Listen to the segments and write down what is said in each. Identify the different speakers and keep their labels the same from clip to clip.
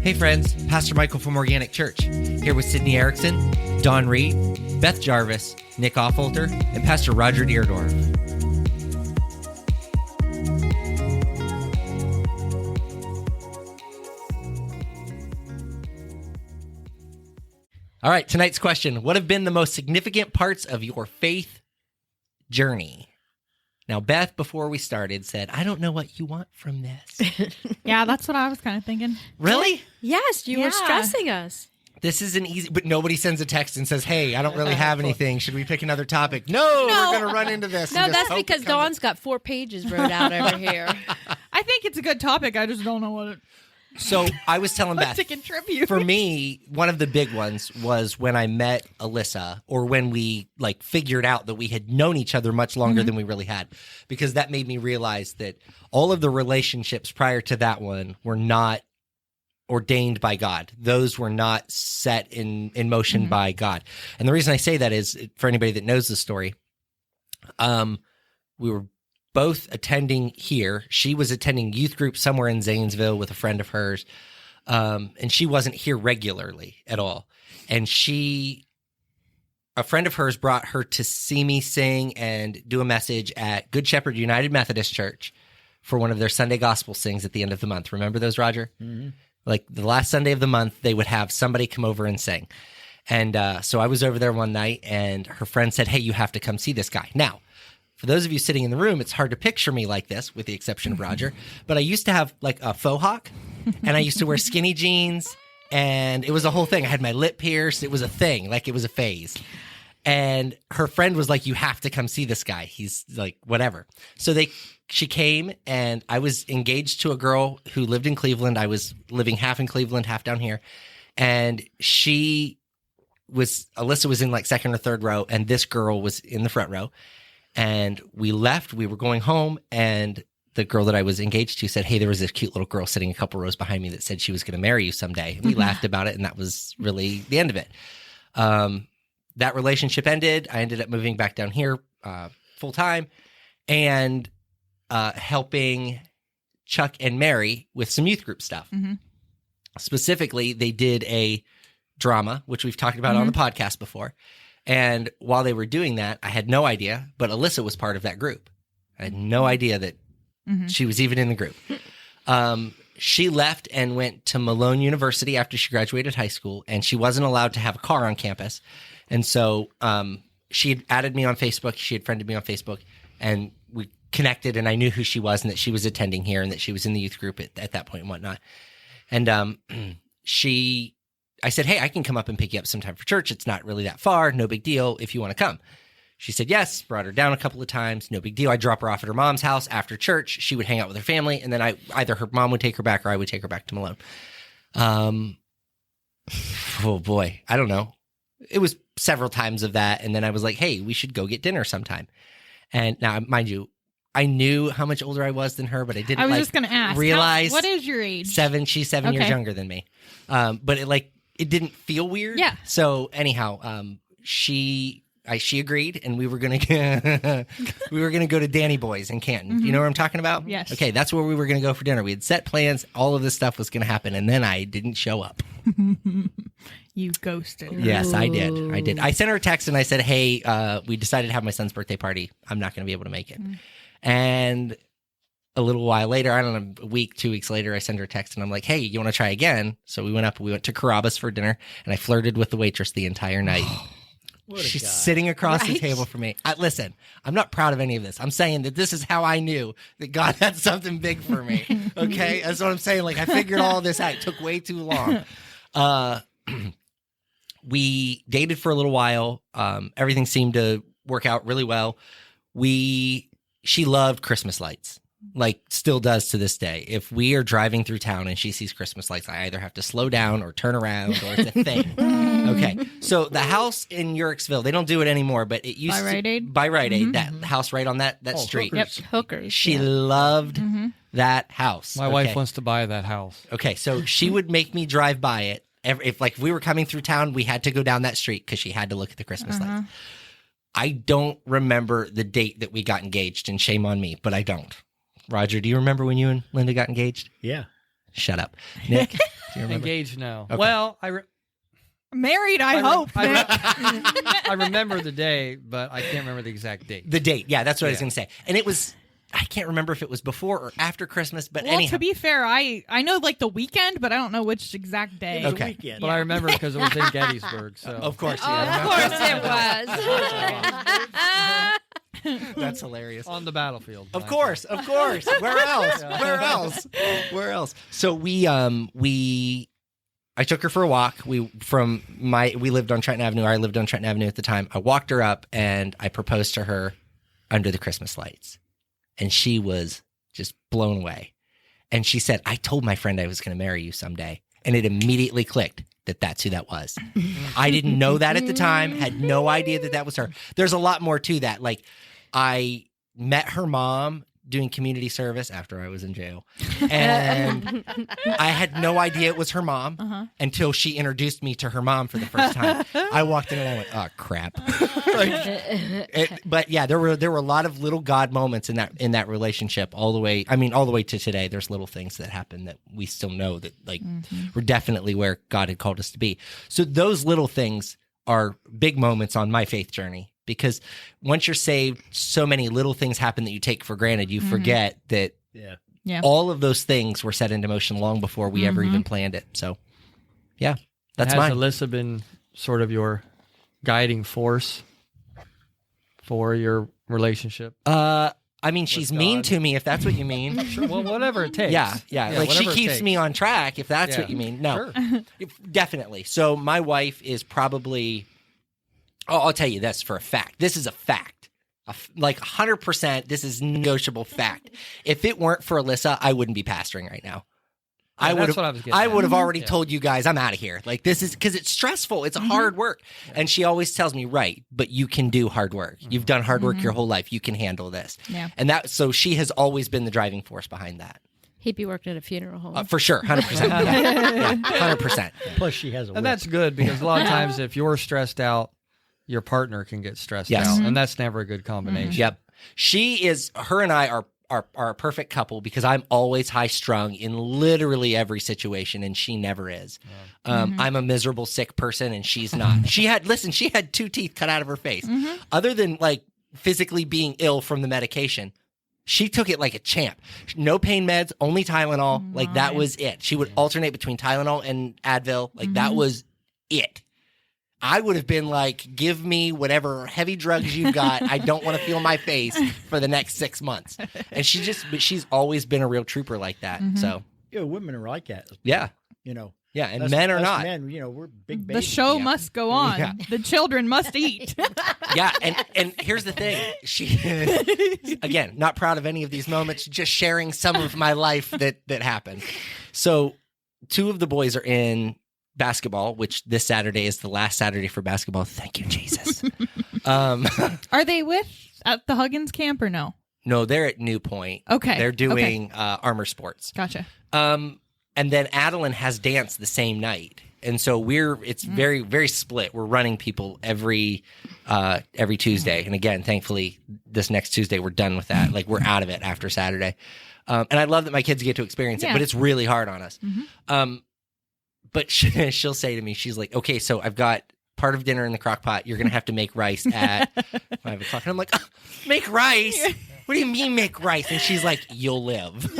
Speaker 1: Hey friends, Pastor Michael from Organic Church, here with Sydney Erickson, Don Reed, Beth Jarvis, Nick Offolter, and Pastor Roger Deerdorf. All right, tonight's question. What have been the most significant parts of your faith journey? Now, Beth, before we started, said, I don't know what you want from this.
Speaker 2: Yeah, that's what I was kind of thinking.
Speaker 1: Really?
Speaker 3: Yes, you were stressing us.
Speaker 1: This is an easy, but nobody sends a text and says, hey, I don't really have anything. Should we pick another topic? No. We're going to run into this.
Speaker 3: No, that's because Dawn's got 4 pages wrote out over here.
Speaker 2: I think it's a good topic. I just don't know what it
Speaker 1: So I was telling Beth,
Speaker 2: to contribute.
Speaker 1: For me, one of the big ones was when I met Alyssa, or when we figured out that we had known each other much longer than we really had, because that made me realize that all of the relationships prior to that one were not ordained by God. Those were not set in motion by God. And the reason I say that is, for anybody that knows the story, we were both attending here. She was attending youth group somewhere in Zanesville with a friend of hers. And she wasn't here regularly at all. And a friend of hers brought her to see me sing and do a message at Good Shepherd United Methodist Church for one of their Sunday gospel sings at the end of the month. Remember those, Roger? Mm-hmm. Like the last Sunday of the month, they would have somebody come over and sing. And so I was over there one night, and her friend said, hey, you have to come see this guy. Now, for those of you sitting in the room, it's hard to picture me like this, with the exception of Roger. But I used to have a faux hawk, and I used to wear skinny jeans, and it was a whole thing. I had my lip pierced. It was a thing, it was a phase. And her friend was like, you have to come see this guy. He's whatever. So she came, and I was engaged to a girl who lived in Cleveland. I was living half in Cleveland, half down here. And Alyssa was in second or third row, and this girl was in the front row. And we left, we were going home, and the girl that I was engaged to said, hey, there was this cute little girl sitting a couple rows behind me that said she was going to marry you someday. And we laughed about it, and that was really the end of it. That relationship ended. I ended up moving back down here full time and helping Chuck and Mary with some youth group stuff. Mm-hmm. Specifically, they did a drama, which we've talked about on the podcast before. And while they were doing that, I had no idea, but Alyssa was part of that group. I had no idea that she was even in the group. She left and went to Malone University after she graduated high school, and she wasn't allowed to have a car on campus. And so she had added me on Facebook. She had friended me on Facebook, and we connected, and I knew who she was and that she was attending here and that she was in the youth group at that point and whatnot. And I said, hey, I can come up and pick you up sometime for church. It's not really that far. No big deal if you want to come. She said yes, brought her down a couple of times. No big deal. I'd drop her off at her mom's house after church. She would hang out with her family, and then either her mom would take her back or I would take her back to Malone. Oh, boy. I don't know. It was several times of that, and then I was like, hey, we should go get dinner sometime. And now, mind you, I knew how much older I was than her, but I didn't
Speaker 2: just going to ask,
Speaker 1: realize.
Speaker 2: What is your age?
Speaker 1: 7. She's 7 years younger than me. But it didn't feel weird.
Speaker 2: Yeah.
Speaker 1: So anyhow, she agreed, and we were gonna go to Danny Boy's in Canton. Mm-hmm. You know what I'm talking about?
Speaker 2: Yes.
Speaker 1: Okay, that's where we were gonna go for dinner. We had set plans. All of this stuff was gonna happen, and then I didn't show up.
Speaker 2: You ghosted.
Speaker 1: Yes, I did. I sent her a text and I said, hey, we decided to have my son's birthday party. I'm not gonna be able to make it. And a little while later, I don't know, a week, 2 weeks later, I send her a text and I'm like, hey, you want to try again? So we went to Carrabba's for dinner, and I flirted with the waitress the entire night. She's sitting across the table from me. Listen, I'm not proud of any of this. I'm saying that this is how I knew that God had something big for me. Okay? That's what I'm saying. I figured all this out. It took way too long. We dated for a little while. Everything seemed to work out really well. She loved Christmas lights. Still does to this day. If we are driving through town and she sees Christmas lights, I either have to slow down or turn around, or it's a thing. Okay. So the house in Yurksville, they don't do it anymore, but it used by Rite Aid, that house right on that street.
Speaker 3: Hookers. Yep, Hookers.
Speaker 1: She loved that house.
Speaker 4: My wife wants to buy that house.
Speaker 1: Okay. So she would make me drive by it. If we were coming through town, we had to go down that street because she had to look at the Christmas lights. I don't remember the date that we got engaged, and shame on me, but I don't. Roger, do you remember when you and Linda got engaged?
Speaker 5: Yeah.
Speaker 1: Shut up. Nick, do you remember?
Speaker 4: Engaged now.
Speaker 1: Okay.
Speaker 4: Well,
Speaker 2: Married, I hope. Nick.
Speaker 4: I remember the day, but I can't remember the exact date.
Speaker 1: The date. Yeah, that's what I was
Speaker 4: Yeah.
Speaker 1: going to say. And it was, I can't remember if it was before or after Christmas, but
Speaker 2: Well,
Speaker 1: anyhow.
Speaker 2: to be fair, I know like the weekend, but I don't know which exact day.
Speaker 5: It was a
Speaker 1: Okay.
Speaker 5: weekend.
Speaker 4: But I remember because it was in Gettysburg. So
Speaker 1: Of course,
Speaker 3: Of
Speaker 1: yeah.
Speaker 3: course it was.
Speaker 1: That's hilarious.
Speaker 4: on the battlefield.
Speaker 1: Of course. Where else? Where else? So I took her for a walk. We lived on Trenton Avenue. I lived on Trenton Avenue at the time. I walked her up and I proposed to her under the Christmas lights. And she was just blown away. And she said, I told my friend I was going to marry you someday. And it immediately clicked that that's who that was. I didn't know that at the time, had no idea that that was her. There's a lot more to that. Like, I met her mom doing community service after I was in jail. And I had no idea it was her mom until she introduced me to her mom for the first time. I walked in and I went, oh, crap. But yeah, there were a lot of little God moments in that relationship all the way to today. There's little things that happen that we still know that we're definitely where God had called us to be. So those little things are big moments on my faith journey. Because once you're saved, so many little things happen that you take for granted. You forget that all of those things were set into motion long before we ever even planned it. So, yeah, that's
Speaker 4: Has
Speaker 1: mine.
Speaker 4: Alyssa been sort of your guiding force for your relationship?
Speaker 1: She's mean to me, if that's what you mean.
Speaker 4: Sure. Well, whatever it takes.
Speaker 1: Yeah. Like, she
Speaker 4: whatever it
Speaker 1: keeps
Speaker 4: takes.
Speaker 1: me on track, if that's what you mean. No, definitely. So my wife is probably... I'll tell you this for a fact. This is a fact. Like 100%, this is negotiable fact. If it weren't for Alyssa, I wouldn't be pastoring right now.
Speaker 4: That's what I was getting
Speaker 1: I
Speaker 4: at.
Speaker 1: would have already told you guys I'm out of here. Like, this is because it's stressful. It's hard work. And she always tells me, right, but you can do hard work. You've done hard work your whole life. You can handle this.
Speaker 2: Yeah.
Speaker 1: And so she has always been the driving force behind that.
Speaker 3: He'd be working at a funeral home.
Speaker 1: For sure. 100%. Yeah, 100%.
Speaker 5: Plus, she has a
Speaker 4: And
Speaker 5: whip.
Speaker 4: that's good because a lot of times if you're stressed out, your partner can get stressed
Speaker 1: Yes.
Speaker 4: out. And that's never a good combination.
Speaker 1: Yep. Her and I are a perfect couple because I'm always high strung in literally every situation and she never is. I'm a miserable, sick person and she's not. She had 2 teeth cut out of her face. Other than like physically being ill from the medication, she took it like a champ. No pain meds, only Tylenol. Like that was it. She would alternate between Tylenol and Advil. Like that was it. I would have been like, give me whatever heavy drugs you've got. I don't want to feel my face for the next 6 months. And she's always been a real trooper like that. So,
Speaker 5: women are like that.
Speaker 1: Yeah. Yeah. And
Speaker 5: Us-
Speaker 1: men are
Speaker 5: us
Speaker 1: not.
Speaker 5: Men, we're big
Speaker 2: The
Speaker 5: babies.
Speaker 2: show must go on.
Speaker 1: Yeah.
Speaker 2: The children must eat.
Speaker 1: Yeah. And here's the thing. She, again, not proud of any of these moments, just sharing some of my life that happened. So 2 of the boys are in basketball, which this Saturday is the last Saturday for basketball. Thank you, Jesus.
Speaker 2: Are they at the Huggins camp or no?
Speaker 1: No, they're at New Point.
Speaker 2: Okay.
Speaker 1: They're doing armor sports.
Speaker 2: Gotcha.
Speaker 1: And then Adeline has dance the same night. And so it's very, very split. We're running people every Tuesday. And again, thankfully, this next Tuesday, we're done with that. Like, we're out of it after Saturday. And I love that my kids get to experience it, but it's really hard on us. But she'll say to me, she's like, okay, so I've got part of dinner in the crock pot. You're going to have to make rice at 5 o'clock. And I'm like, oh, make rice? What do you mean make rice? And she's like, you'll live.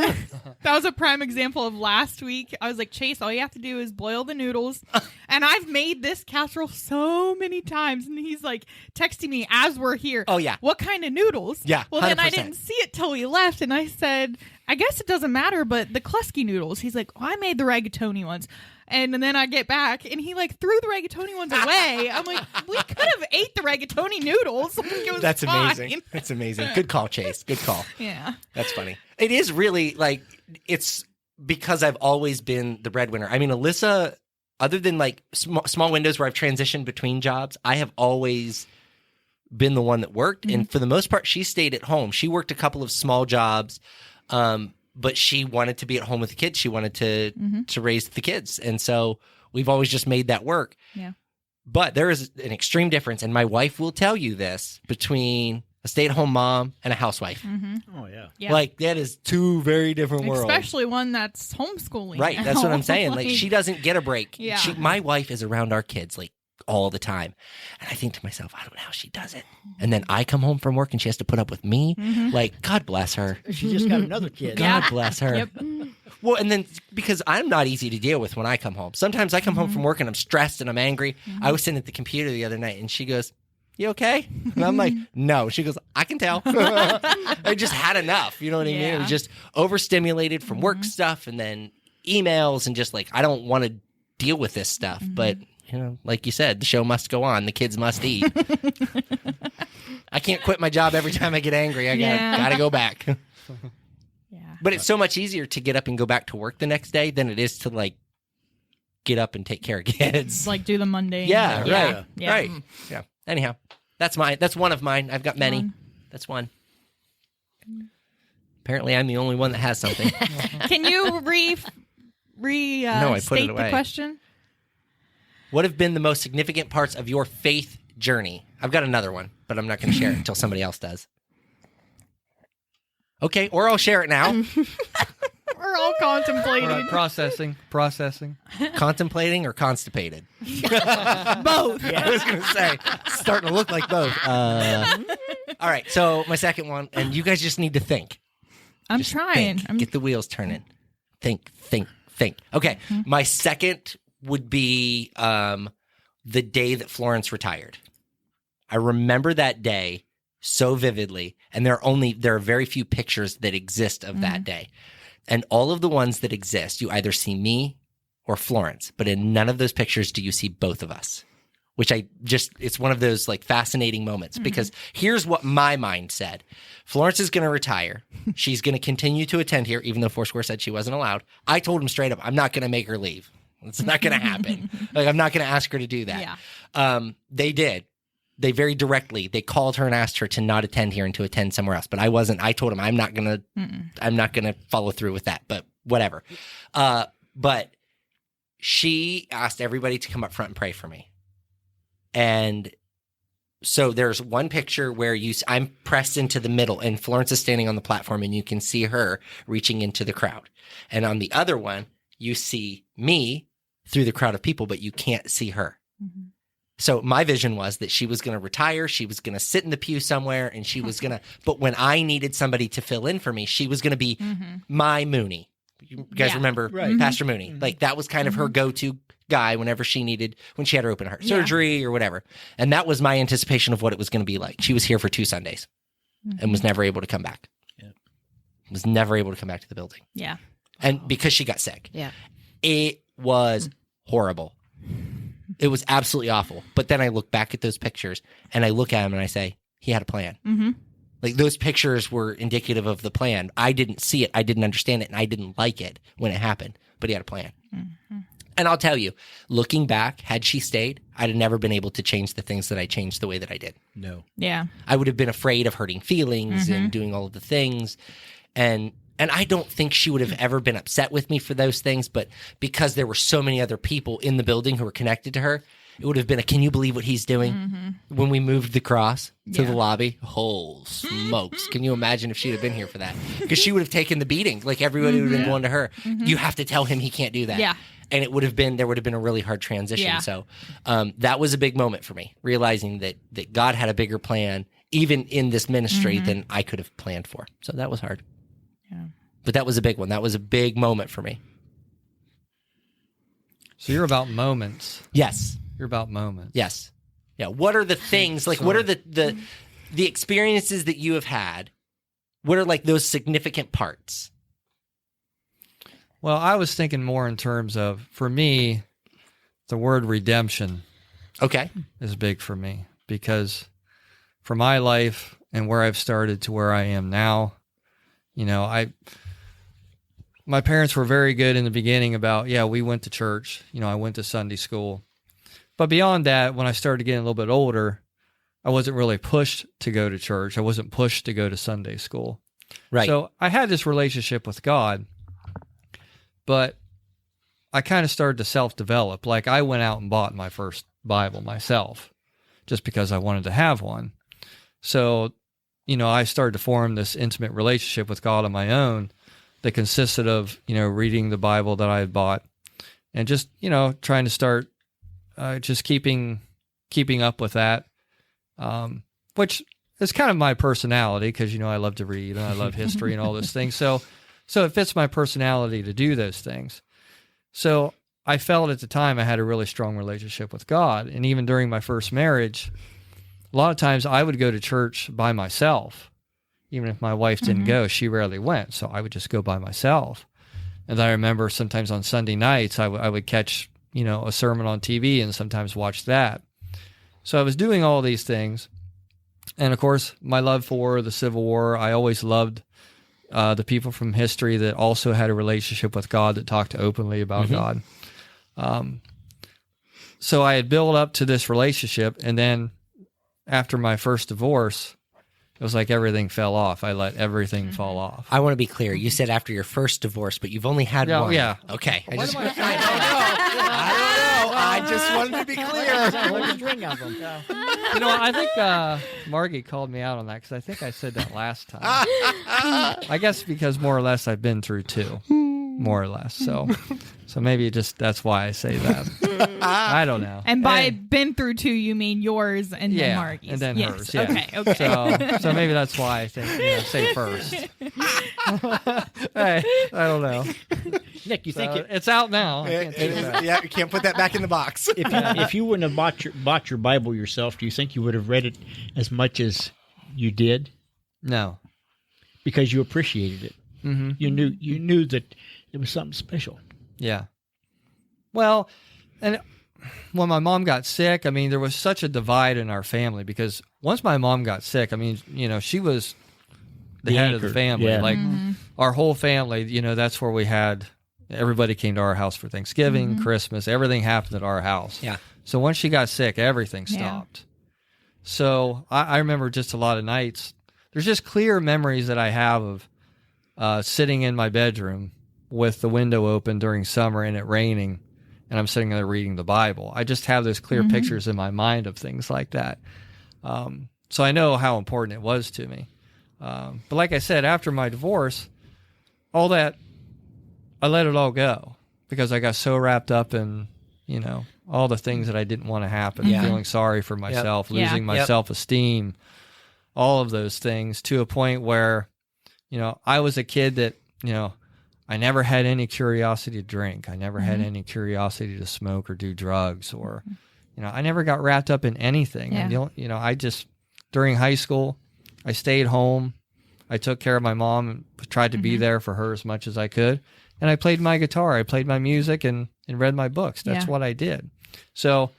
Speaker 2: That was a prime example of last week. I was like, Chase, all you have to do is boil the noodles. And I've made this casserole so many times. And he's like texting me as we're here.
Speaker 1: Oh, yeah.
Speaker 2: What kind of noodles?
Speaker 1: Yeah,
Speaker 2: Well, then I
Speaker 1: 100%.
Speaker 2: didn't see it till we left. And I said, I guess it doesn't matter, but the Klusky noodles. He's like, I made the rigatoni ones. And then I get back, and he like threw the rigatoni ones away. I'm like, we could have ate the rigatoni noodles. Like, it was
Speaker 1: That's
Speaker 2: fine.
Speaker 1: amazing. That's amazing. Good call, Chase. Good call.
Speaker 2: Yeah.
Speaker 1: That's funny. It is really like, it's because I've always been the breadwinner. I mean, Alyssa, other than like small windows where I've transitioned between jobs, I have always been the one that worked. And for the most part, she stayed at home. She worked a couple of small jobs, but she wanted to be at home with the kids. She wanted to raise the kids. And so we've always just made that work.
Speaker 2: Yeah.
Speaker 1: But there is an extreme difference, and my wife will tell you this, between A stay-at-home mom and a housewife.
Speaker 5: Oh yeah.
Speaker 2: Yeah.
Speaker 1: Like, that is two very different worlds.
Speaker 2: Especially one that's homeschooling.
Speaker 1: Right.
Speaker 2: now.
Speaker 1: That's what I'm saying. Like, she doesn't get a break.
Speaker 2: Yeah.
Speaker 1: My wife is around our kids, like, all the time. And I think to myself, I don't know how she does it. And then I come home from work and she has to put up with me. Like, God bless her.
Speaker 5: She just got another kid.
Speaker 1: God bless her.
Speaker 2: Yep.
Speaker 1: Well, and then because I'm not easy to deal with when I come home. Sometimes I come home from work and I'm stressed and I'm angry. I was sitting at the computer the other night and she goes, "You okay?" And I'm like, "No." She goes, "I can tell." I just had enough. You know what I mean? It was just overstimulated from work stuff and then emails and just like, I don't want to deal with this stuff. But, you know, like you said, the show must go on. The kids must eat. I can't quit my job every time I get angry. I gotta go back.
Speaker 2: Yeah.
Speaker 1: But it's so much easier to get up and go back to work the next day than it is to like get up and take care of kids.
Speaker 2: Like do the mundane.
Speaker 1: Yeah,
Speaker 2: stuff.
Speaker 1: right.
Speaker 2: Yeah.
Speaker 1: Right. Yeah. Anyhow, that's mine. That's one of mine. I've got many.
Speaker 2: One.
Speaker 1: That's one. Apparently, I'm the only one that has something.
Speaker 2: Can you
Speaker 1: No, I put it
Speaker 2: state the
Speaker 1: away.
Speaker 2: question?
Speaker 1: What have been the most significant parts of your faith journey? I've got another one, but I'm not going to share it until somebody else does. Okay, or I'll share it now.
Speaker 2: We're all contemplating.
Speaker 4: All right, processing.
Speaker 1: Contemplating or constipated?
Speaker 2: Both.
Speaker 1: I was going to say, it's starting to look like both. All right, so my second one, and you guys just need to think.
Speaker 2: I'm
Speaker 1: Just
Speaker 2: trying.
Speaker 1: think. Get the wheels turning. Think. Okay, my second would be the day that Florence retired. I remember that day so vividly, and there are very few pictures that exist of that day. And all of the ones that exist, you either see me or Florence, but in none of those pictures do you see both of us. Which it's one of those like fascinating moments because here's what my mind said. Florence is going to retire. She's going to continue to attend here, even though Foursquare said she wasn't allowed. I told him straight up, I'm not going to make her leave. It's not going to happen. Like, I'm not going to ask her to do that.
Speaker 2: Yeah.
Speaker 1: They did. They very directly, they called her and asked her to not attend here and to attend somewhere else. But I wasn't, I told him I'm not going to follow through with that, but whatever. But she asked everybody to come up front and pray for me. And so there's one picture where I'm pressed into the middle and Florence is standing on the platform and you can see her reaching into the crowd. And on the other one, you see me through the crowd of people, but you can't see her. So my vision was that she was going to retire. She was going to sit in the pew somewhere and she was going to, but when I needed somebody to fill in for me, she was going to be my Mooney. You guys remember Pastor Mooney? Like that was kind of her go-to guy whenever she had her open heart surgery or whatever. And that was my anticipation of what it was going to be like. She was here for 2 Sundays and was never able to come back. Was never able to come back to the building.
Speaker 2: Yeah.
Speaker 1: And because she got sick.
Speaker 3: Yeah.
Speaker 1: It was horrible. It was absolutely awful. But then I look back at those pictures and I look at him and I say, he had a plan. Like those pictures were indicative of the plan. I didn't see it. I didn't understand it. And I didn't like it when it happened. But he had a plan. And I'll tell you, looking back, had she stayed, I'd have never been able to change the things that I changed the way that I did.
Speaker 5: No.
Speaker 2: Yeah.
Speaker 1: I would have been afraid of hurting feelings and doing all of the things. And I don't think she would have ever been upset with me for those things, but because there were so many other people in the building who were connected to her, it would have been can you believe what he's doing when we moved the cross to the lobby? Oh, smokes. Can you imagine if she'd have been here for that? Because she would have taken the beating. Like everybody would have been going to her. You have to tell him he can't do that.
Speaker 2: Yeah.
Speaker 1: And there would have been a really hard transition.
Speaker 2: Yeah.
Speaker 1: So that was a big moment for me, realizing that God had a bigger plan, even in this ministry, than I could have planned for. So that was hard.
Speaker 2: Yeah.
Speaker 1: But that was a big one. That was a big moment for me.
Speaker 4: So you're about moments.
Speaker 1: Yes.
Speaker 4: You're about moments.
Speaker 1: Yes. Yeah. What are the things, like, what are the experiences that you have had? What are, like, those significant parts?
Speaker 4: Well, I was thinking more in terms of, for me, the word redemption
Speaker 1: Okay.
Speaker 4: is big for me because for my life and where I've started to where I am now, you know, my parents were very good in the beginning about, we went to church. You know, I went to Sunday school. But beyond that, when I started getting a little bit older, I wasn't really pushed to go to church. I wasn't pushed to go to Sunday school.
Speaker 1: Right.
Speaker 4: So I had this relationship with God, but I kind of started to self-develop. Like I went out and bought my first Bible myself just because I wanted to have one. So I started to form this intimate relationship with God on my own that consisted of, reading the Bible that I had bought and just, trying to start just keeping up with that, which is kind of my personality because, I love to read and I love history and all those things. So it fits my personality to do those things. So I felt at the time I had a really strong relationship with God. And even during my first marriage, a lot of times I would go to church by myself. Even if my wife didn't go, she rarely went. So I would just go by myself. And I remember sometimes on Sunday nights, I would catch, a sermon on TV and sometimes watch that. So I was doing all these things. And of course, my love for the Civil War, I always loved the people from history that also had a relationship with God that talked openly about God. So I had built up to this relationship, and then after my first divorce, it was like everything fell off. I let everything fall off.
Speaker 1: I want to be clear. You said after your first divorce, but you've only had one.
Speaker 4: Yeah.
Speaker 1: Okay. I don't know.
Speaker 5: I
Speaker 1: I just wanted to be clear.
Speaker 5: What a string of them.
Speaker 4: I think Margie called me out on that because I think I said that last time. I guess because more or less I've been through two, more or less. So maybe that's why I say that. I don't know.
Speaker 2: And by been through two, you mean yours and then Margie's.
Speaker 4: And then
Speaker 2: yes.
Speaker 4: hers. Yeah.
Speaker 2: Okay.
Speaker 4: So maybe that's why I think say first. Hey, I don't know.
Speaker 5: Nick, you think
Speaker 4: It's out now. I can't take it back.
Speaker 1: Yeah, you can't put that back in the box.
Speaker 5: if you wouldn't have bought your Bible yourself, do you think you would have read it as much as you did?
Speaker 4: No.
Speaker 5: Because you appreciated it.
Speaker 4: Mm-hmm.
Speaker 5: You knew that it was something special.
Speaker 4: Yeah. Well, and when my mom got sick, there was such a divide in our family because once my mom got sick, she was the head of the
Speaker 5: anchor.
Speaker 4: family.
Speaker 5: Yeah.
Speaker 4: Like our whole family, that's where we had, everybody came to our house for Thanksgiving, Christmas, everything happened at our house.
Speaker 1: Yeah.
Speaker 4: So once she got sick, everything stopped. So I remember just a lot of nights. There's just clear memories that I have of sitting in my bedroom with the window open during summer and it raining, and I'm sitting there reading the Bible. I just have those clear pictures in my mind of things like that. So I know how important it was to me. But like I said, after my divorce, all that, I let it all go because I got so wrapped up in, all the things that I didn't want to happen, feeling sorry for myself, losing my self-esteem, all of those things to a point where, I was a kid that, I never had any curiosity to drink. I never had any curiosity to smoke or do drugs or, I never got wrapped up in anything.
Speaker 2: Yeah.
Speaker 4: And, I just, during high school, I stayed home. I took care of my mom and tried to be there for her as much as I could. And I played my guitar. I played my music and read my books. That's what I did. So,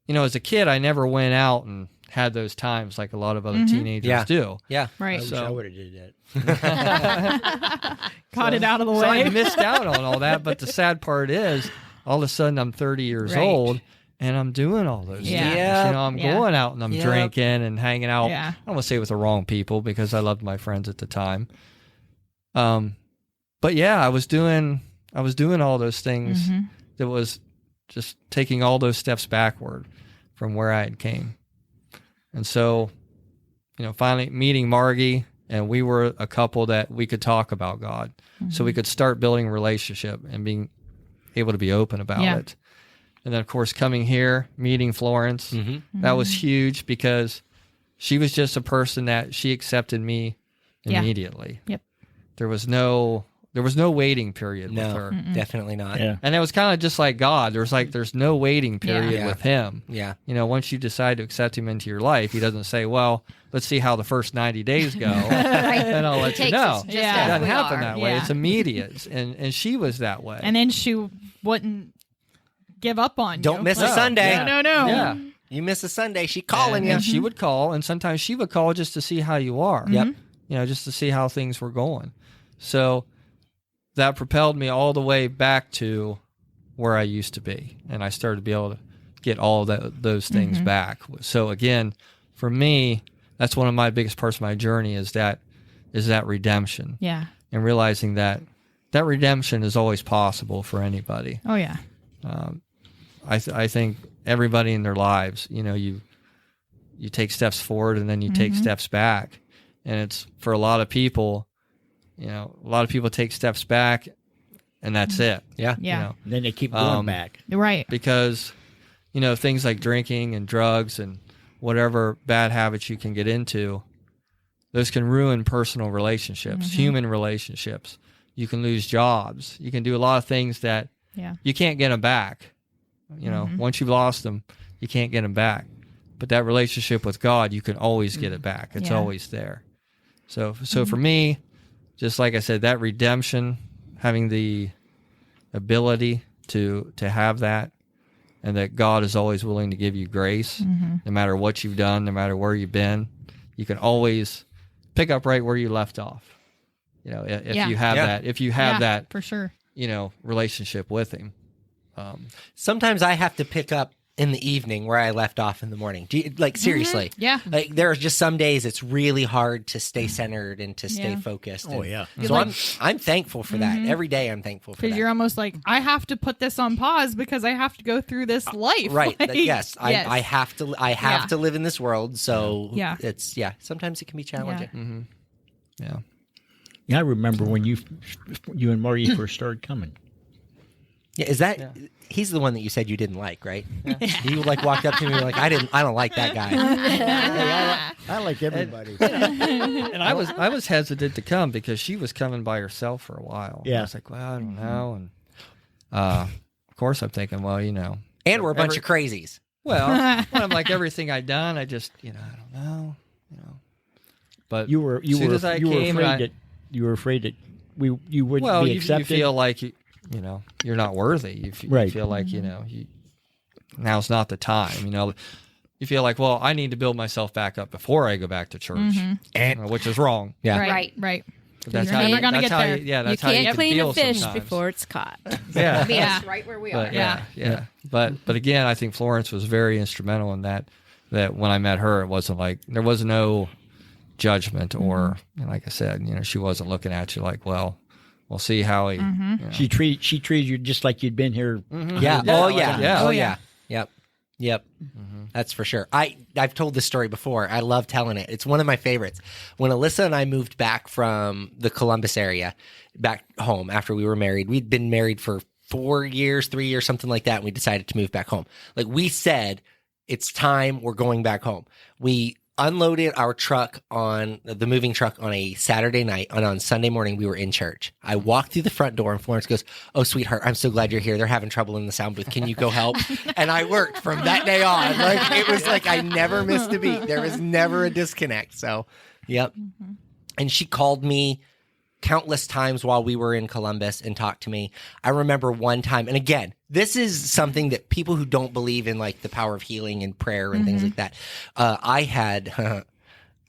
Speaker 4: as a kid, I never went out and had those times like a lot of other teenagers do.
Speaker 1: Yeah.
Speaker 2: Right.
Speaker 5: I wish I would have did that.
Speaker 2: Got it out of the
Speaker 4: So
Speaker 2: way.
Speaker 4: I missed out on all that. But the sad part is, all of a sudden, I'm 30 years
Speaker 2: Right.
Speaker 4: old. And I'm doing all those
Speaker 2: Yeah.
Speaker 4: things.
Speaker 1: Yeah.
Speaker 4: I'm going out and I'm drinking and hanging out.
Speaker 2: Yeah.
Speaker 4: I don't want to say with the wrong people because I loved my friends at the time. But yeah, I was doing all those things that was just taking all those steps backward from where I had came. And so, finally meeting Margie, and we were a couple that we could talk about God. So we could start building a relationship and being able to be open about it. And then, of course, coming here, meeting Florence, that was huge because she was just a person that she accepted me immediately.
Speaker 2: Yep.
Speaker 4: There was no waiting period with her.
Speaker 1: Definitely not.
Speaker 5: Yeah.
Speaker 4: And it was kind of just like God. There's no waiting period with him.
Speaker 1: Yeah.
Speaker 4: Once you decide to accept him into your life, he doesn't say, well, let's see how the first 90 days go, and I'll let you know. It doesn't happen that way.
Speaker 2: Yeah.
Speaker 4: It's immediate. And she was that way.
Speaker 2: And then she wouldn't give up on you.
Speaker 1: Don't miss a
Speaker 2: Like,
Speaker 1: Sunday.
Speaker 2: No.
Speaker 4: Yeah.
Speaker 1: You miss a Sunday, she calling you.
Speaker 4: And she would call, and sometimes she would call just to see how you are.
Speaker 1: Yep.
Speaker 4: Just to see how things were going. So that propelled me all the way back to where I used to be. And I started to be able to get all of those things back. So again, for me, that's one of my biggest parts of my journey is that redemption.
Speaker 2: Yeah.
Speaker 4: And realizing that redemption is always possible for anybody.
Speaker 2: Oh, yeah.
Speaker 4: I think everybody in their lives, you take steps forward and then you take steps back. And it's for a lot of people, a lot of people take steps back and that's it.
Speaker 1: Yeah.
Speaker 2: Yeah.
Speaker 5: And then they keep going back.
Speaker 2: Right.
Speaker 4: Because, things like drinking and drugs and whatever bad habits you can get into, those can ruin personal relationships, human relationships. You can lose jobs. You can do a lot of things that you can't get them back. Once you've lost them, you can't get them back. But that relationship with God, you can always get it back. It's always there. So for me, just like I said, that redemption, having the ability to have that, and that God is always willing to give you grace, no matter what you've done, no matter where you've been, you can always pick up right where you left off. If you have that,
Speaker 2: for sure.
Speaker 4: Relationship with Him.
Speaker 1: Sometimes I have to pick up in the evening where I left off in the morning. Seriously.
Speaker 2: Yeah.
Speaker 1: Like there are just some days it's really hard to stay centered and to stay focused.
Speaker 5: Oh,
Speaker 1: and
Speaker 5: yeah.
Speaker 1: So I'm thankful for that. Every day I'm thankful for that.
Speaker 2: Because you're almost like, I have to put this on pause because I have to go through this life.
Speaker 1: Right.
Speaker 2: Like,
Speaker 1: Yes. I have to live in this world. So it's sometimes it can be challenging.
Speaker 4: Yeah.
Speaker 5: Yeah, I remember when you and Marty first started coming.
Speaker 1: Yeah, is that he's the one that you said you didn't like, right? Yeah. You walked up to me and were like, I don't like that guy.
Speaker 5: Hey, I like everybody.
Speaker 4: And I was hesitant to come because she was coming by herself for a while.
Speaker 5: Yeah.
Speaker 4: I was like, well, I don't know. And of course I'm thinking, well,
Speaker 1: And we're a bunch of crazies.
Speaker 4: Well, when I'm like everything I'd done, I just, I don't know, But
Speaker 5: You were
Speaker 4: as soon as I came,
Speaker 5: you were afraid that you wouldn't be
Speaker 4: you
Speaker 5: accepted.
Speaker 4: feel like you're not worthy. You feel like now's not the time. You feel like, well, I need to build myself back up before I go back to church, which is wrong.
Speaker 1: Yeah.
Speaker 2: Right.
Speaker 4: But that's
Speaker 2: You're
Speaker 4: how
Speaker 2: never
Speaker 4: you,
Speaker 2: gonna
Speaker 4: that's
Speaker 2: get
Speaker 4: how
Speaker 2: there.
Speaker 4: you, that's
Speaker 3: you
Speaker 4: how you
Speaker 3: can't
Speaker 4: can
Speaker 3: clean
Speaker 4: feel
Speaker 3: a fish
Speaker 4: sometimes.
Speaker 3: before it's caught.
Speaker 4: Yeah.
Speaker 3: That's right where we are.
Speaker 4: But, yeah. But again, I think Florence was very instrumental in that when I met her, it wasn't like there was no judgment or like I said, she wasn't looking at you like, well, we'll see how he.
Speaker 5: She treated you just like you'd been here.
Speaker 1: Yeah.
Speaker 4: Yeah.
Speaker 1: Oh yeah.
Speaker 4: Yeah.
Speaker 1: Oh yeah. Yep. That's for sure. I've told this story before. I love telling it. It's one of my favorites. When Alyssa and I moved back from the Columbus area, back home after we were married, we'd been married for 3 years, something like that. And we decided to move back home. Like we said, it's time. We're going back home. We unloaded our truck on the moving truck on a Saturday night, and on Sunday morning we were in church. I walked through the front door and Florence goes, "Oh, sweetheart, I'm so glad you're here. They're having trouble in the sound booth. Can you go help?" And I worked from that day on. Like it was like I never missed a beat. There was never a disconnect. So, yep. And she called me countless times while we were in Columbus and talked to me. I remember one time, and again, this is something that people who don't believe in like the power of healing and prayer and things like that.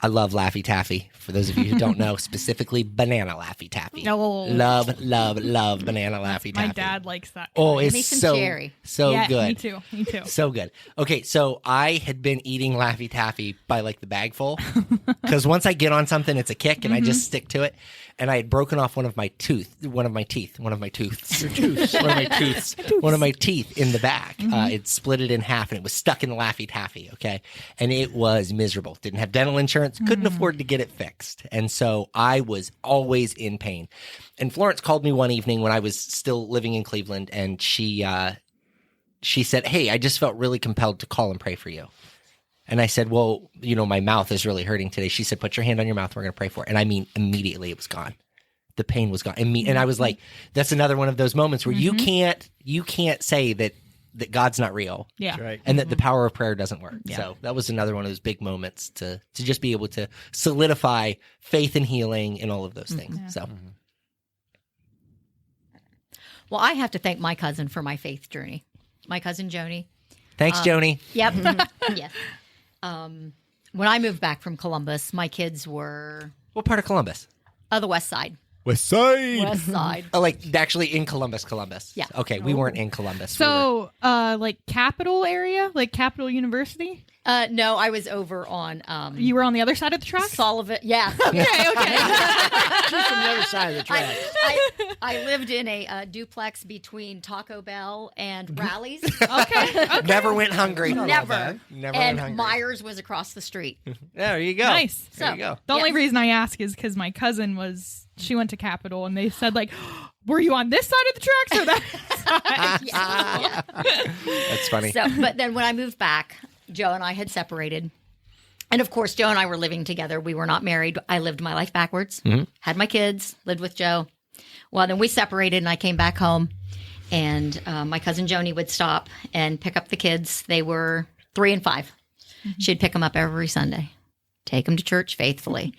Speaker 1: I love Laffy Taffy. For those of you who don't know, specifically banana Laffy Taffy.
Speaker 2: Oh.
Speaker 1: Love banana Laffy Taffy.
Speaker 2: My dad likes that.
Speaker 1: Oh,
Speaker 3: Give me
Speaker 1: it's
Speaker 3: some cherry.
Speaker 1: so
Speaker 2: Yeah,
Speaker 1: good.
Speaker 2: Me too.
Speaker 1: So good. Okay, so I had been eating Laffy Taffy by like the bag full because once I get on something, it's a kick, and I just stick to it. And I had broken off one of my teeth in the back. It split it in half, and it was stuck in the Laffy Taffy. Okay, and it was miserable. Didn't have dental insurance, couldn't afford to get it fixed, and so I was always in pain. And Florence called me one evening when I was still living in Cleveland, and she said, "Hey, I just felt really compelled to call and pray for you." And I said, "Well, my mouth is really hurting today." She said, "Put your hand on your mouth. We're going to pray for it." And I mean, immediately it was gone. The pain was gone. And I was like, that's another one of those moments where you can't say that God's not real.
Speaker 2: Yeah.
Speaker 5: That's right.
Speaker 1: And that the power of prayer doesn't work.
Speaker 2: Yeah.
Speaker 1: So that was another one of those big moments to just be able to solidify faith and healing and all of those things.
Speaker 2: Yeah.
Speaker 1: So
Speaker 3: Well, I have to thank my cousin for my faith journey. My cousin Joni.
Speaker 1: thanks, Joni.
Speaker 3: Yep. Yes. When I moved back from Columbus, my kids were
Speaker 1: What part of Columbus?
Speaker 3: the west side.
Speaker 5: West Side.
Speaker 3: West side.
Speaker 1: Oh, like actually in Columbus.
Speaker 3: Yeah.
Speaker 1: Okay, we weren't in Columbus.
Speaker 2: So, like Capital area, like Capital University.
Speaker 3: No, I was over on
Speaker 2: You were on the other side of the tracks?
Speaker 3: Sullivan. Yeah.
Speaker 2: Okay.
Speaker 5: She's from the other side of the track.
Speaker 3: I lived in a duplex between Taco Bell and Rally's.
Speaker 2: Okay.
Speaker 1: Never went hungry.
Speaker 3: Never.
Speaker 1: Never
Speaker 3: And
Speaker 1: went hungry.
Speaker 3: Myers was across the street.
Speaker 1: There you go.
Speaker 2: Nice.
Speaker 1: There
Speaker 3: So-
Speaker 1: you go.
Speaker 2: The only
Speaker 3: Yes.
Speaker 2: reason I ask is because my cousin she went to Capitol, and they said, like, were you on this side of the tracks or that side?
Speaker 3: Yeah.
Speaker 1: That's funny.
Speaker 3: So, but then when I moved back, Joe and I had separated. And of course, Joe and I were living together. We were not married. I lived my life backwards, had my kids, lived with Joe. Well, then we separated and I came back home. And my cousin Joni would stop and pick up the kids. They were 3 and 5. She'd pick them up every Sunday, take them to church faithfully.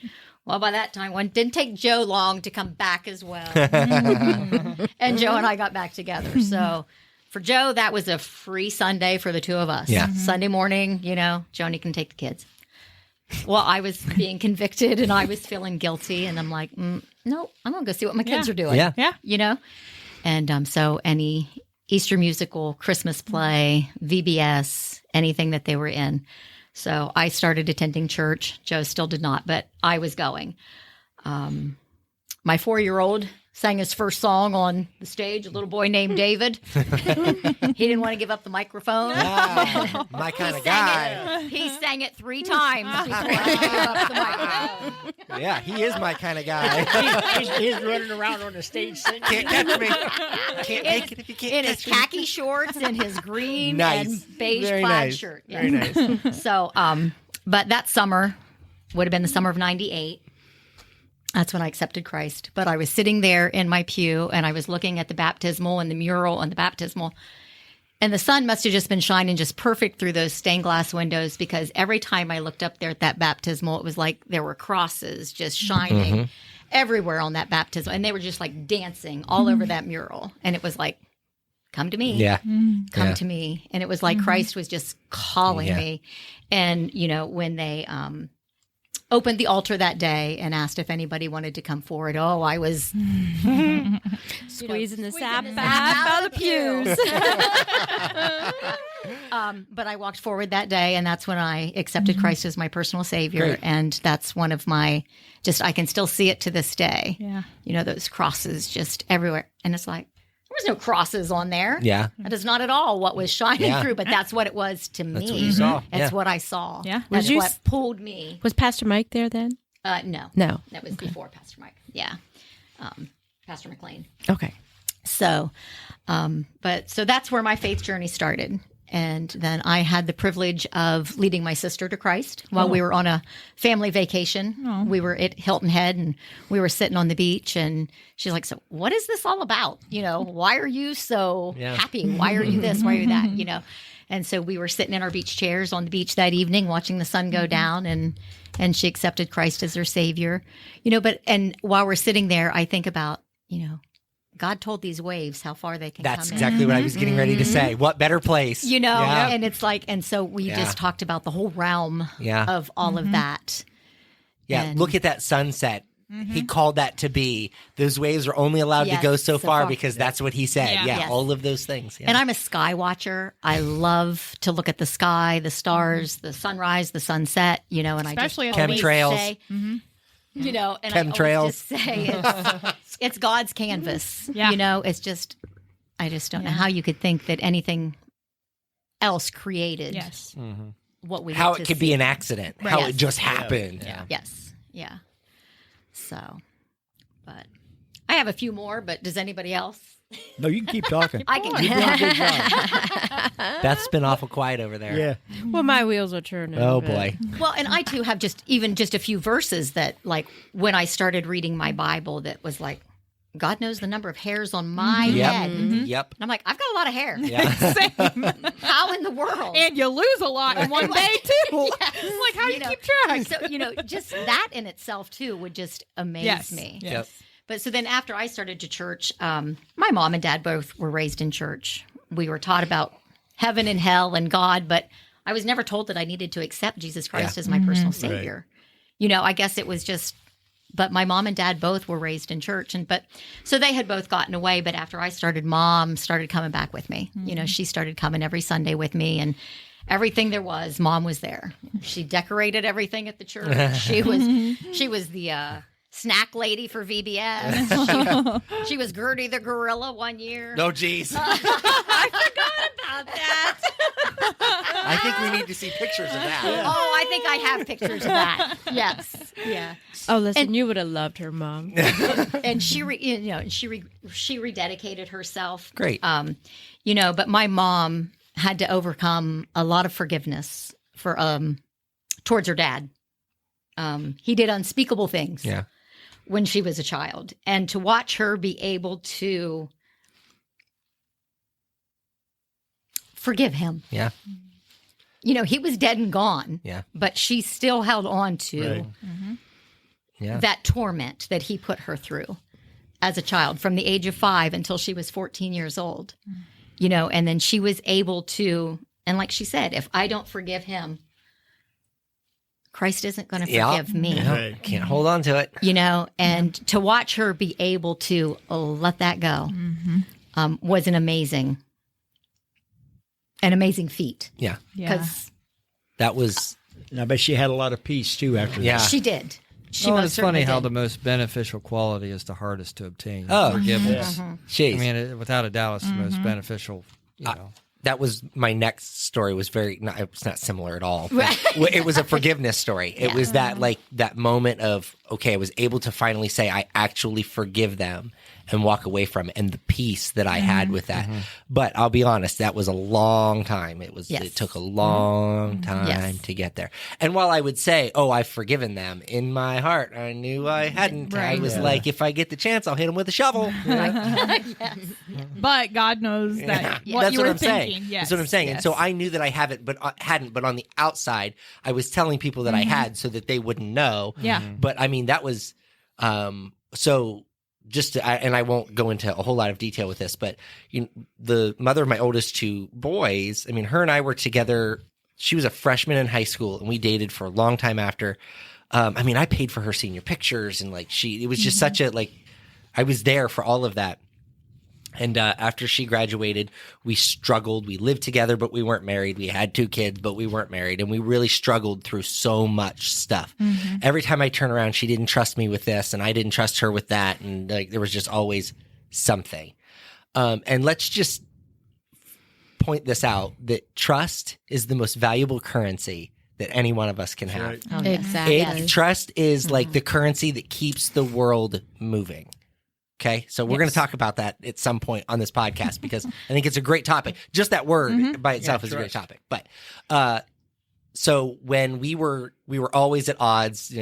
Speaker 3: Well, by that time, it didn't take Joe long to come back as well. And Joe and I got back together. So for Joe, that was a free Sunday for the two of us.
Speaker 1: Yeah.
Speaker 3: Sunday morning, Joni can take the kids. Well, I was being convicted and I was feeling guilty. And I'm like, no, I'm going to go see what my kids are doing.
Speaker 1: Yeah.
Speaker 2: Yeah.
Speaker 3: And so any Easter musical, Christmas play, VBS, anything that they were in. So I started attending church. Joe still did not, but I was going. My 4-year-old sang his first song on the stage, a little boy named David. He didn't want to give up the microphone.
Speaker 1: Ah, my kind of guy.
Speaker 3: He sang it 3 times before he gave up the microphone.
Speaker 1: Yeah, he is my kind of guy.
Speaker 5: He's running around on the stage singing.
Speaker 1: Can't catch me. Can't make it if you
Speaker 3: In
Speaker 1: can't
Speaker 3: his
Speaker 1: catch me.
Speaker 3: khaki shorts and his green
Speaker 1: Nice.
Speaker 3: and beige
Speaker 1: Very
Speaker 3: plaid
Speaker 1: nice.
Speaker 3: shirt.
Speaker 1: Very nice.
Speaker 3: So, but that summer would have been the summer of 98. That's when I accepted Christ. But I was sitting there in my pew and I was looking at the baptismal and the mural on the baptismal. And the sun must have just been shining just perfect through those stained glass windows because every time I looked up there at that baptismal, it was like there were crosses just shining everywhere on that baptismal. And they were just like dancing all over that mural. And it was like, come to me.
Speaker 1: Yeah.
Speaker 3: Come
Speaker 1: Yeah.
Speaker 3: to me. And it was like Christ was just calling
Speaker 1: Yeah.
Speaker 3: me. And, when they opened the altar that day and asked if anybody wanted to come forward, I was
Speaker 6: Squeezing the sap
Speaker 3: sap
Speaker 6: back out of the pews.
Speaker 3: but I walked forward that day, and that's when I accepted Christ as my personal Savior.
Speaker 1: Great.
Speaker 3: And that's one of my, I can still see it to this day.
Speaker 2: Yeah.
Speaker 3: Those crosses just everywhere. And it's like, there was no crosses on there.
Speaker 1: Yeah.
Speaker 3: That is not at all what was shining
Speaker 1: Yeah.
Speaker 3: through, but that's what it was to me.
Speaker 1: That's what you saw.
Speaker 3: That's
Speaker 1: Yeah.
Speaker 3: what I saw.
Speaker 2: Yeah.
Speaker 3: That's
Speaker 6: Was you
Speaker 3: what pulled me.
Speaker 6: Was Pastor Mike there then?
Speaker 3: No.
Speaker 6: No.
Speaker 3: That was before Pastor Mike. Yeah. Pastor McLean.
Speaker 6: Okay.
Speaker 3: So, so that's where my faith journey started. And then I had the privilege of leading my sister to Christ while we were on a family vacation. We were at Hilton Head and we were sitting on the beach and she's like, so what is this all about? Why are you so happy? Why are you this? Why are you that? And so we were sitting in our beach chairs on the beach that evening, watching the sun go down and she accepted Christ as her Savior, and while we're sitting there, I think about, God told these waves how far they can
Speaker 1: That's
Speaker 3: come
Speaker 1: exactly what I was getting ready to say. What better place? Yeah.
Speaker 3: and it's like, and so we just talked about the whole realm
Speaker 1: Yeah.
Speaker 3: of all of that.
Speaker 1: Yeah,
Speaker 3: And-
Speaker 1: look at that sunset. He called that to be. Those waves are only allowed to
Speaker 3: Yes,
Speaker 1: go so
Speaker 3: so
Speaker 1: far
Speaker 3: far.
Speaker 1: because that's what he said.
Speaker 2: Yeah.
Speaker 1: Yeah,
Speaker 3: Yes.
Speaker 1: all of those things. Yeah.
Speaker 3: And I'm a sky watcher. I love to look at the sky, the stars, the sunrise, the sunset, and
Speaker 2: Especially
Speaker 3: I
Speaker 2: at
Speaker 3: just always
Speaker 1: Chemtrails.
Speaker 3: say, and I
Speaker 1: Chemtrails.
Speaker 3: always just say it's God's canvas.
Speaker 2: Yeah.
Speaker 3: It's just, I just don't know how you could think that anything else created
Speaker 2: Yes.
Speaker 3: what we
Speaker 1: how
Speaker 3: get
Speaker 1: it
Speaker 3: to
Speaker 1: could
Speaker 3: see.
Speaker 1: be an accident. How
Speaker 3: Yes.
Speaker 1: it just happened.
Speaker 5: Yeah.
Speaker 3: Yes. Yeah. So, but I have a few more, but does anybody else?
Speaker 5: No, you can keep talking.
Speaker 3: I can.
Speaker 5: You're doing a good job.
Speaker 1: Beth's been awful quiet over there.
Speaker 5: Yeah.
Speaker 6: Well, my wheels are turning.
Speaker 1: Oh
Speaker 6: but-
Speaker 1: boy.
Speaker 3: Well, and I too have just a few verses that, like, when I started reading my Bible, that was like, God knows the number of hairs on my
Speaker 1: Yep.
Speaker 3: head. And
Speaker 1: Yep.
Speaker 3: I'm like, I've got a lot of hair.
Speaker 1: Yeah.
Speaker 2: Same.
Speaker 3: How in the world?
Speaker 2: And you lose a lot in one day too. Like, how do you keep track?
Speaker 3: So, just that in itself too would just amaze
Speaker 2: Yes.
Speaker 3: me.
Speaker 1: Yep.
Speaker 3: But so then after I started to church, my mom and dad both were raised in church. We were taught about heaven and hell and God, but I was never told that I needed to accept Jesus Christ as my personal Savior. I guess it was just, but my mom and dad both were raised in church. So they had both gotten away. But after I started, Mom started coming back with me. She started coming every Sunday with me. Everything there was, Mom was there. She decorated everything at the church. She was the snack lady for VBS. She was Gertie the gorilla one year.
Speaker 1: No, geez.
Speaker 3: I forgot about that.
Speaker 1: I think we need to see pictures of that.
Speaker 3: Oh, I think I have pictures of that. Yes. Yeah.
Speaker 6: Oh, listen, you would have loved her, Mom.
Speaker 3: And she rededicated herself.
Speaker 1: Great.
Speaker 3: But my mom had to overcome a lot of forgiveness towards her dad. He did unspeakable things.
Speaker 1: Yeah.
Speaker 3: When she was a child, and to watch her be able to forgive him.
Speaker 1: Yeah.
Speaker 3: He was dead and gone.
Speaker 1: Yeah.
Speaker 3: But she still held on to
Speaker 5: Right.
Speaker 1: Yeah.
Speaker 3: that torment that he put her through as a child from the age of 5 until she was 14 years old. And then she was able to, and like she said, if I don't forgive him, Christ isn't going to forgive me.
Speaker 1: Yeah.
Speaker 5: Right.
Speaker 1: Can't hold on to it.
Speaker 3: And to watch her be able to let that go was an amazing feat.
Speaker 1: Yeah.
Speaker 2: Yeah.
Speaker 3: Because
Speaker 1: That was,
Speaker 5: And I bet she had a lot of peace too after
Speaker 1: yeah.
Speaker 3: she did. She
Speaker 4: Well,
Speaker 3: most
Speaker 4: it's funny
Speaker 3: certainly
Speaker 4: how
Speaker 3: did.
Speaker 4: the most beneficial quality is the hardest to obtain.
Speaker 1: Oh.
Speaker 4: Forgiveness.
Speaker 1: Jeez.
Speaker 4: I mean, without a doubt, it's the most beneficial. You know,
Speaker 1: that was my next story was it's not similar at all.
Speaker 3: Right.
Speaker 1: It was a forgiveness story. It was that moment of, okay, I was able to finally say, I actually forgive them and walk away from it, and the peace that I had with that. But I'll be honest, that was a long time. It took a long time to get there. And while I would say, oh, I've forgiven them, in my heart, I knew I hadn't. I
Speaker 2: Right.
Speaker 1: was like, if I get the chance, I'll hit them with a shovel.
Speaker 2: But God knows that what
Speaker 1: That's
Speaker 2: you
Speaker 1: what
Speaker 2: were
Speaker 1: I'm saying.
Speaker 2: thinking. Yes.
Speaker 1: That's what I'm saying. And so
Speaker 2: Yes.
Speaker 1: I knew that I hadn't, but on the outside, I was telling people that I had so that they wouldn't know.
Speaker 2: Yeah.
Speaker 1: But I mean, that was so. And I won't go into a whole lot of detail with this, but the mother of my oldest 2 boys, I mean, her and I were together. She was a freshman in high school, and we dated for a long time after. I mean, I paid for her senior pictures, and it was just such a I was there for all of that. And after she graduated, we struggled. We lived together, but we weren't married. We had 2 kids, but we weren't married. And we really struggled through so much stuff. Every time I turn around, she didn't trust me with this, and I didn't trust her with that. And there was just always something. And let's just point this out, that trust is the most valuable currency that any one of us can have.
Speaker 5: right.
Speaker 3: Oh, yes.
Speaker 6: Exactly.
Speaker 1: Trust is like the currency that keeps the world moving. Okay, so we're going to talk about that at some point on this podcast because I think it's a great topic. Just that word by itself is a great topic. But so when we were always at odds,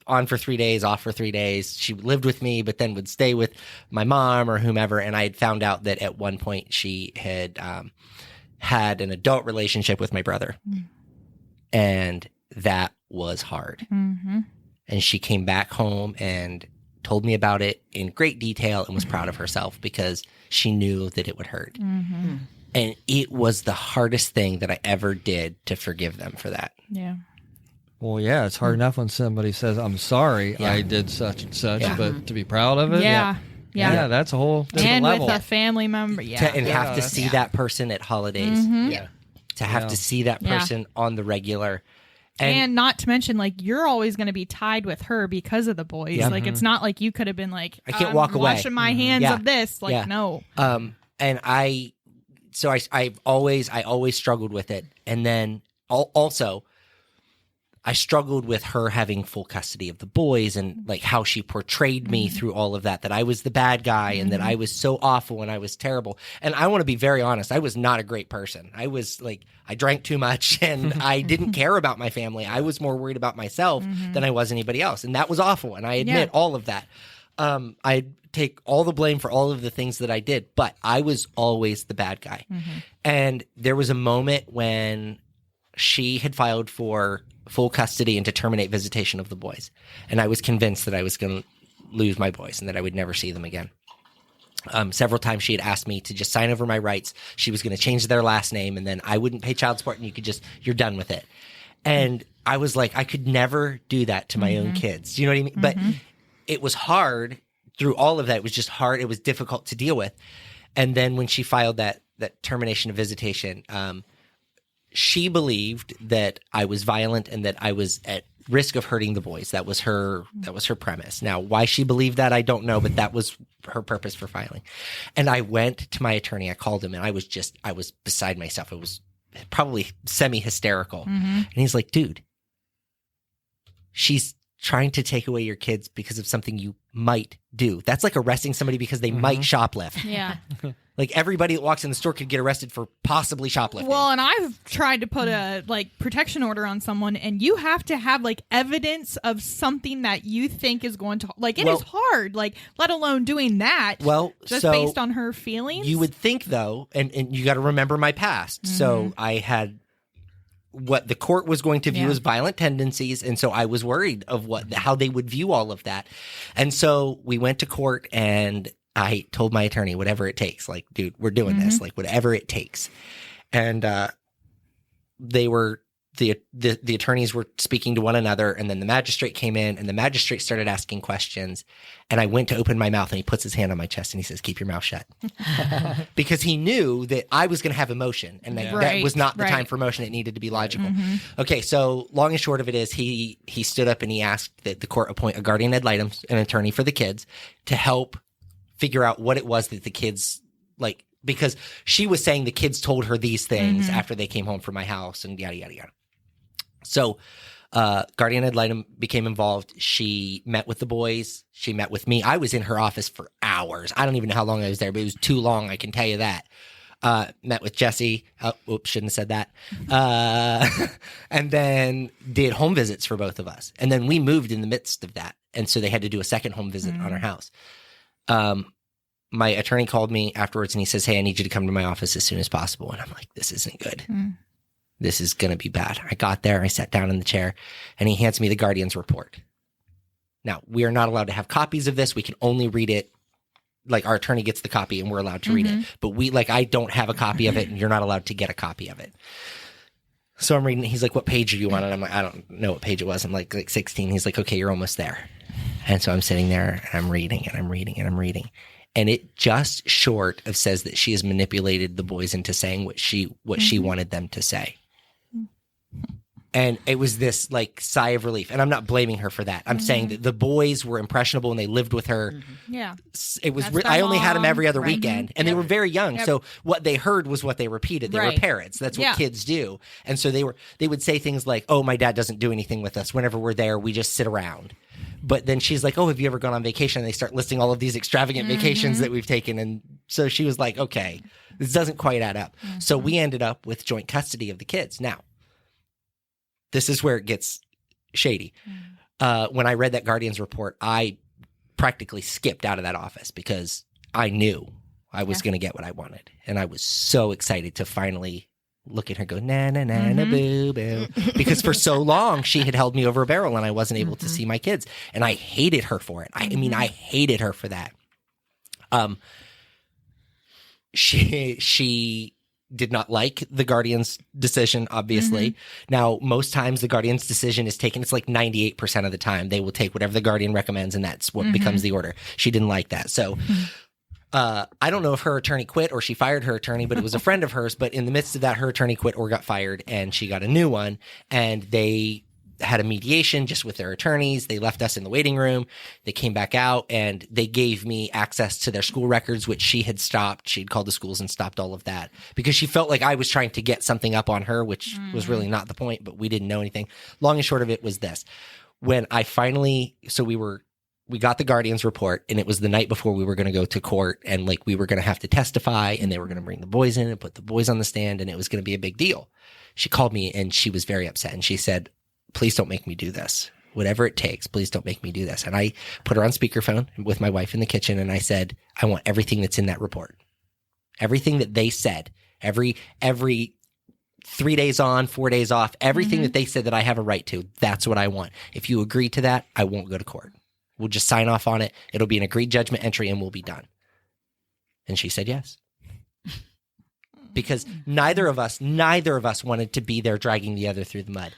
Speaker 1: on for 3 days, off for 3 days. She lived with me, but then would stay with my mom or whomever. And I had found out that at one point she had had an adult relationship with my brother, and that was hard. And she came back home and told me about it in great detail and was proud of herself because she knew that it would hurt. And it was the hardest thing that I ever did to forgive them for that.
Speaker 2: Yeah.
Speaker 4: well, yeah, it's hard enough when somebody says, "I'm sorry, I did such and such," but to be proud of it,
Speaker 2: Yeah.
Speaker 4: yeah, that's a whole different
Speaker 2: And
Speaker 4: level.
Speaker 2: with a family member. Yeah.
Speaker 1: And have to see that person at holidays.
Speaker 5: Yeah.
Speaker 1: To have to see that
Speaker 2: Yeah.
Speaker 1: person on the regular.
Speaker 2: And not to mention, you're always going to be tied with her because of the boys.
Speaker 1: Yeah.
Speaker 2: It's not like you could have been like,
Speaker 1: I can't
Speaker 2: "I'm
Speaker 1: walk away."
Speaker 2: washing my hands
Speaker 1: Yeah.
Speaker 2: of this.
Speaker 1: Yeah.
Speaker 2: No.
Speaker 1: And I always struggled with it. And then also, I struggled with her having full custody of the boys and how she portrayed me through all of that I was the bad guy and that I was so awful and I was terrible. And I want to be very honest. I was not a great person. I was I drank too much and I didn't care about my family. I was more worried about myself than I was anybody else. And that was awful. And I admit all of that. I take all the blame for all of the things that I did, but I was always the bad guy. And there was a moment when she had filed for full custody and to terminate visitation of the boys. And I was convinced that I was going to lose my boys and that I would never see them again. Several times she had asked me to just sign over my rights. She was going to change their last name and then I wouldn't pay child support and you're done with it. And I was like, I could never do that to my own kids. You know what I mean? But it was hard through all of that. It was just hard. It was difficult to deal with. And then when she filed that termination of visitation, she believed that I was violent and that I was at risk of hurting the boys. That was her premise. Now, why she believed that, I don't know, but that was her purpose for filing. And I went to my attorney. I called him, and I was beside myself. It was probably semi-hysterical. And he's like, dude, she's trying to take away your kids because of something you might do. That's like arresting somebody because they might shoplift.
Speaker 2: Yeah.
Speaker 1: Like everybody that walks in the store could get arrested for possibly shoplifting.
Speaker 2: Well, and I've tried to put a protection order on someone, and you have to have evidence of something that you think is going to it is hard, let alone doing that.
Speaker 1: Well,
Speaker 2: just
Speaker 1: so
Speaker 2: based on her feelings.
Speaker 1: You would think though, and you got to remember my past. So I had what the court was going to view as violent tendencies, and so I was worried of how they would view all of that. And so we went to court, and I told my attorney, whatever it takes, dude, we're doing this, whatever it takes. And the attorneys were speaking to one another, and then the magistrate came in, and the magistrate started asking questions. And I went to open my mouth, and he puts his hand on my chest, and he says, keep your mouth shut. Because he knew that I was going to have emotion, and that was not the time for emotion. It needed to be logical. Okay, so long and short of it is he stood up and he asked that the court appoint a guardian ad litem, an attorney for the kids, to help figure out what it was that the kids because she was saying the kids told her these things after they came home from my house and yada, yada, yada. So guardian ad litem became involved. She met with the boys. She met with me. I was in her office for hours. I don't even know how long I was there, but it was too long. I can tell you that. Met with Jesse. Oops, shouldn't have said that. And then did home visits for both of us. And then we moved in the midst of that. And so they had to do a second home visit on our house. My attorney called me afterwards, and he says, hey, I need you to come to my office as soon as possible. And I'm like, this isn't good. This is going to be bad. I got there, I sat down in the chair, and he hands me the guardian's report. Now, we are not allowed to have copies of this. We can only read it. Our attorney gets the copy, and we're allowed to read it. But I don't have a copy of it, and you're not allowed to get a copy of it. So I'm reading it. He's like, what page are you on? And I'm like, I don't know what page it was. I'm like 16. He's like, okay, you're almost there. And so I'm sitting there, and I'm reading, and I'm reading, and I'm reading. And it just short of says that she has manipulated the boys into saying what she wanted them to say. And it was this sigh of relief. And I'm not blaming her for that. I'm saying that the boys were impressionable and they lived with her.
Speaker 2: Yeah.
Speaker 1: It was. I only had them every other weekend, and they were very young. So what they heard was what they repeated. They were parrots. That's what kids do. And so they would say things like, "Oh, my dad doesn't do anything with us. Whenever we're there, we just sit around." But then she's like, "Oh, have you ever gone on vacation?" And they start listing all of these extravagant vacations that we've taken. And so she was like, "Okay, this doesn't quite add up." So we ended up with joint custody of the kids. Now, this is where it gets shady. When I read that guardian's report, I practically skipped out of that office because I knew I was going to get what I wanted. And I was so excited to finally look at her go, na, na, na, na, boo, boo. Because for so long, she had held me over a barrel and I wasn't able to see my kids. And I hated her for it. I mean, I hated her for that. She did not like the guardian's decision, obviously. Now, most times the guardian's decision is taken. It's 98% of the time they will take whatever the guardian recommends, and that's what becomes the order. She didn't like that. So I don't know if her attorney quit or she fired her attorney, but it was a friend of hers. But in the midst of that, her attorney quit or got fired, and she got a new one. And they had a mediation just with their attorneys. They left us in the waiting room. They came back out and they gave me access to their school records, which she had stopped. She'd called the schools and stopped all of that because she felt like I was trying to get something up on her, which was really not the point, but we didn't know anything. Long and short of it was this. When I finally, we got the guardian's report, and it was the night before we were going to go to court, and we were going to have to testify, and they were going to bring the boys in and put the boys on the stand, and it was going to be a big deal. She called me and she was very upset, and she said, "Please don't make me do this. Whatever it takes, please don't make me do this." And I put her on speakerphone with my wife in the kitchen, and I said, "I want everything that's in that report. Everything that they said, every 3 days on, 4 days off, everything that they said that I have a right to, that's what I want. If you agree to that, I won't go to court. We'll just sign off on it. It'll be an agreed judgment entry and we'll be done." And she said yes. Because neither of us wanted to be there dragging the other through the mud.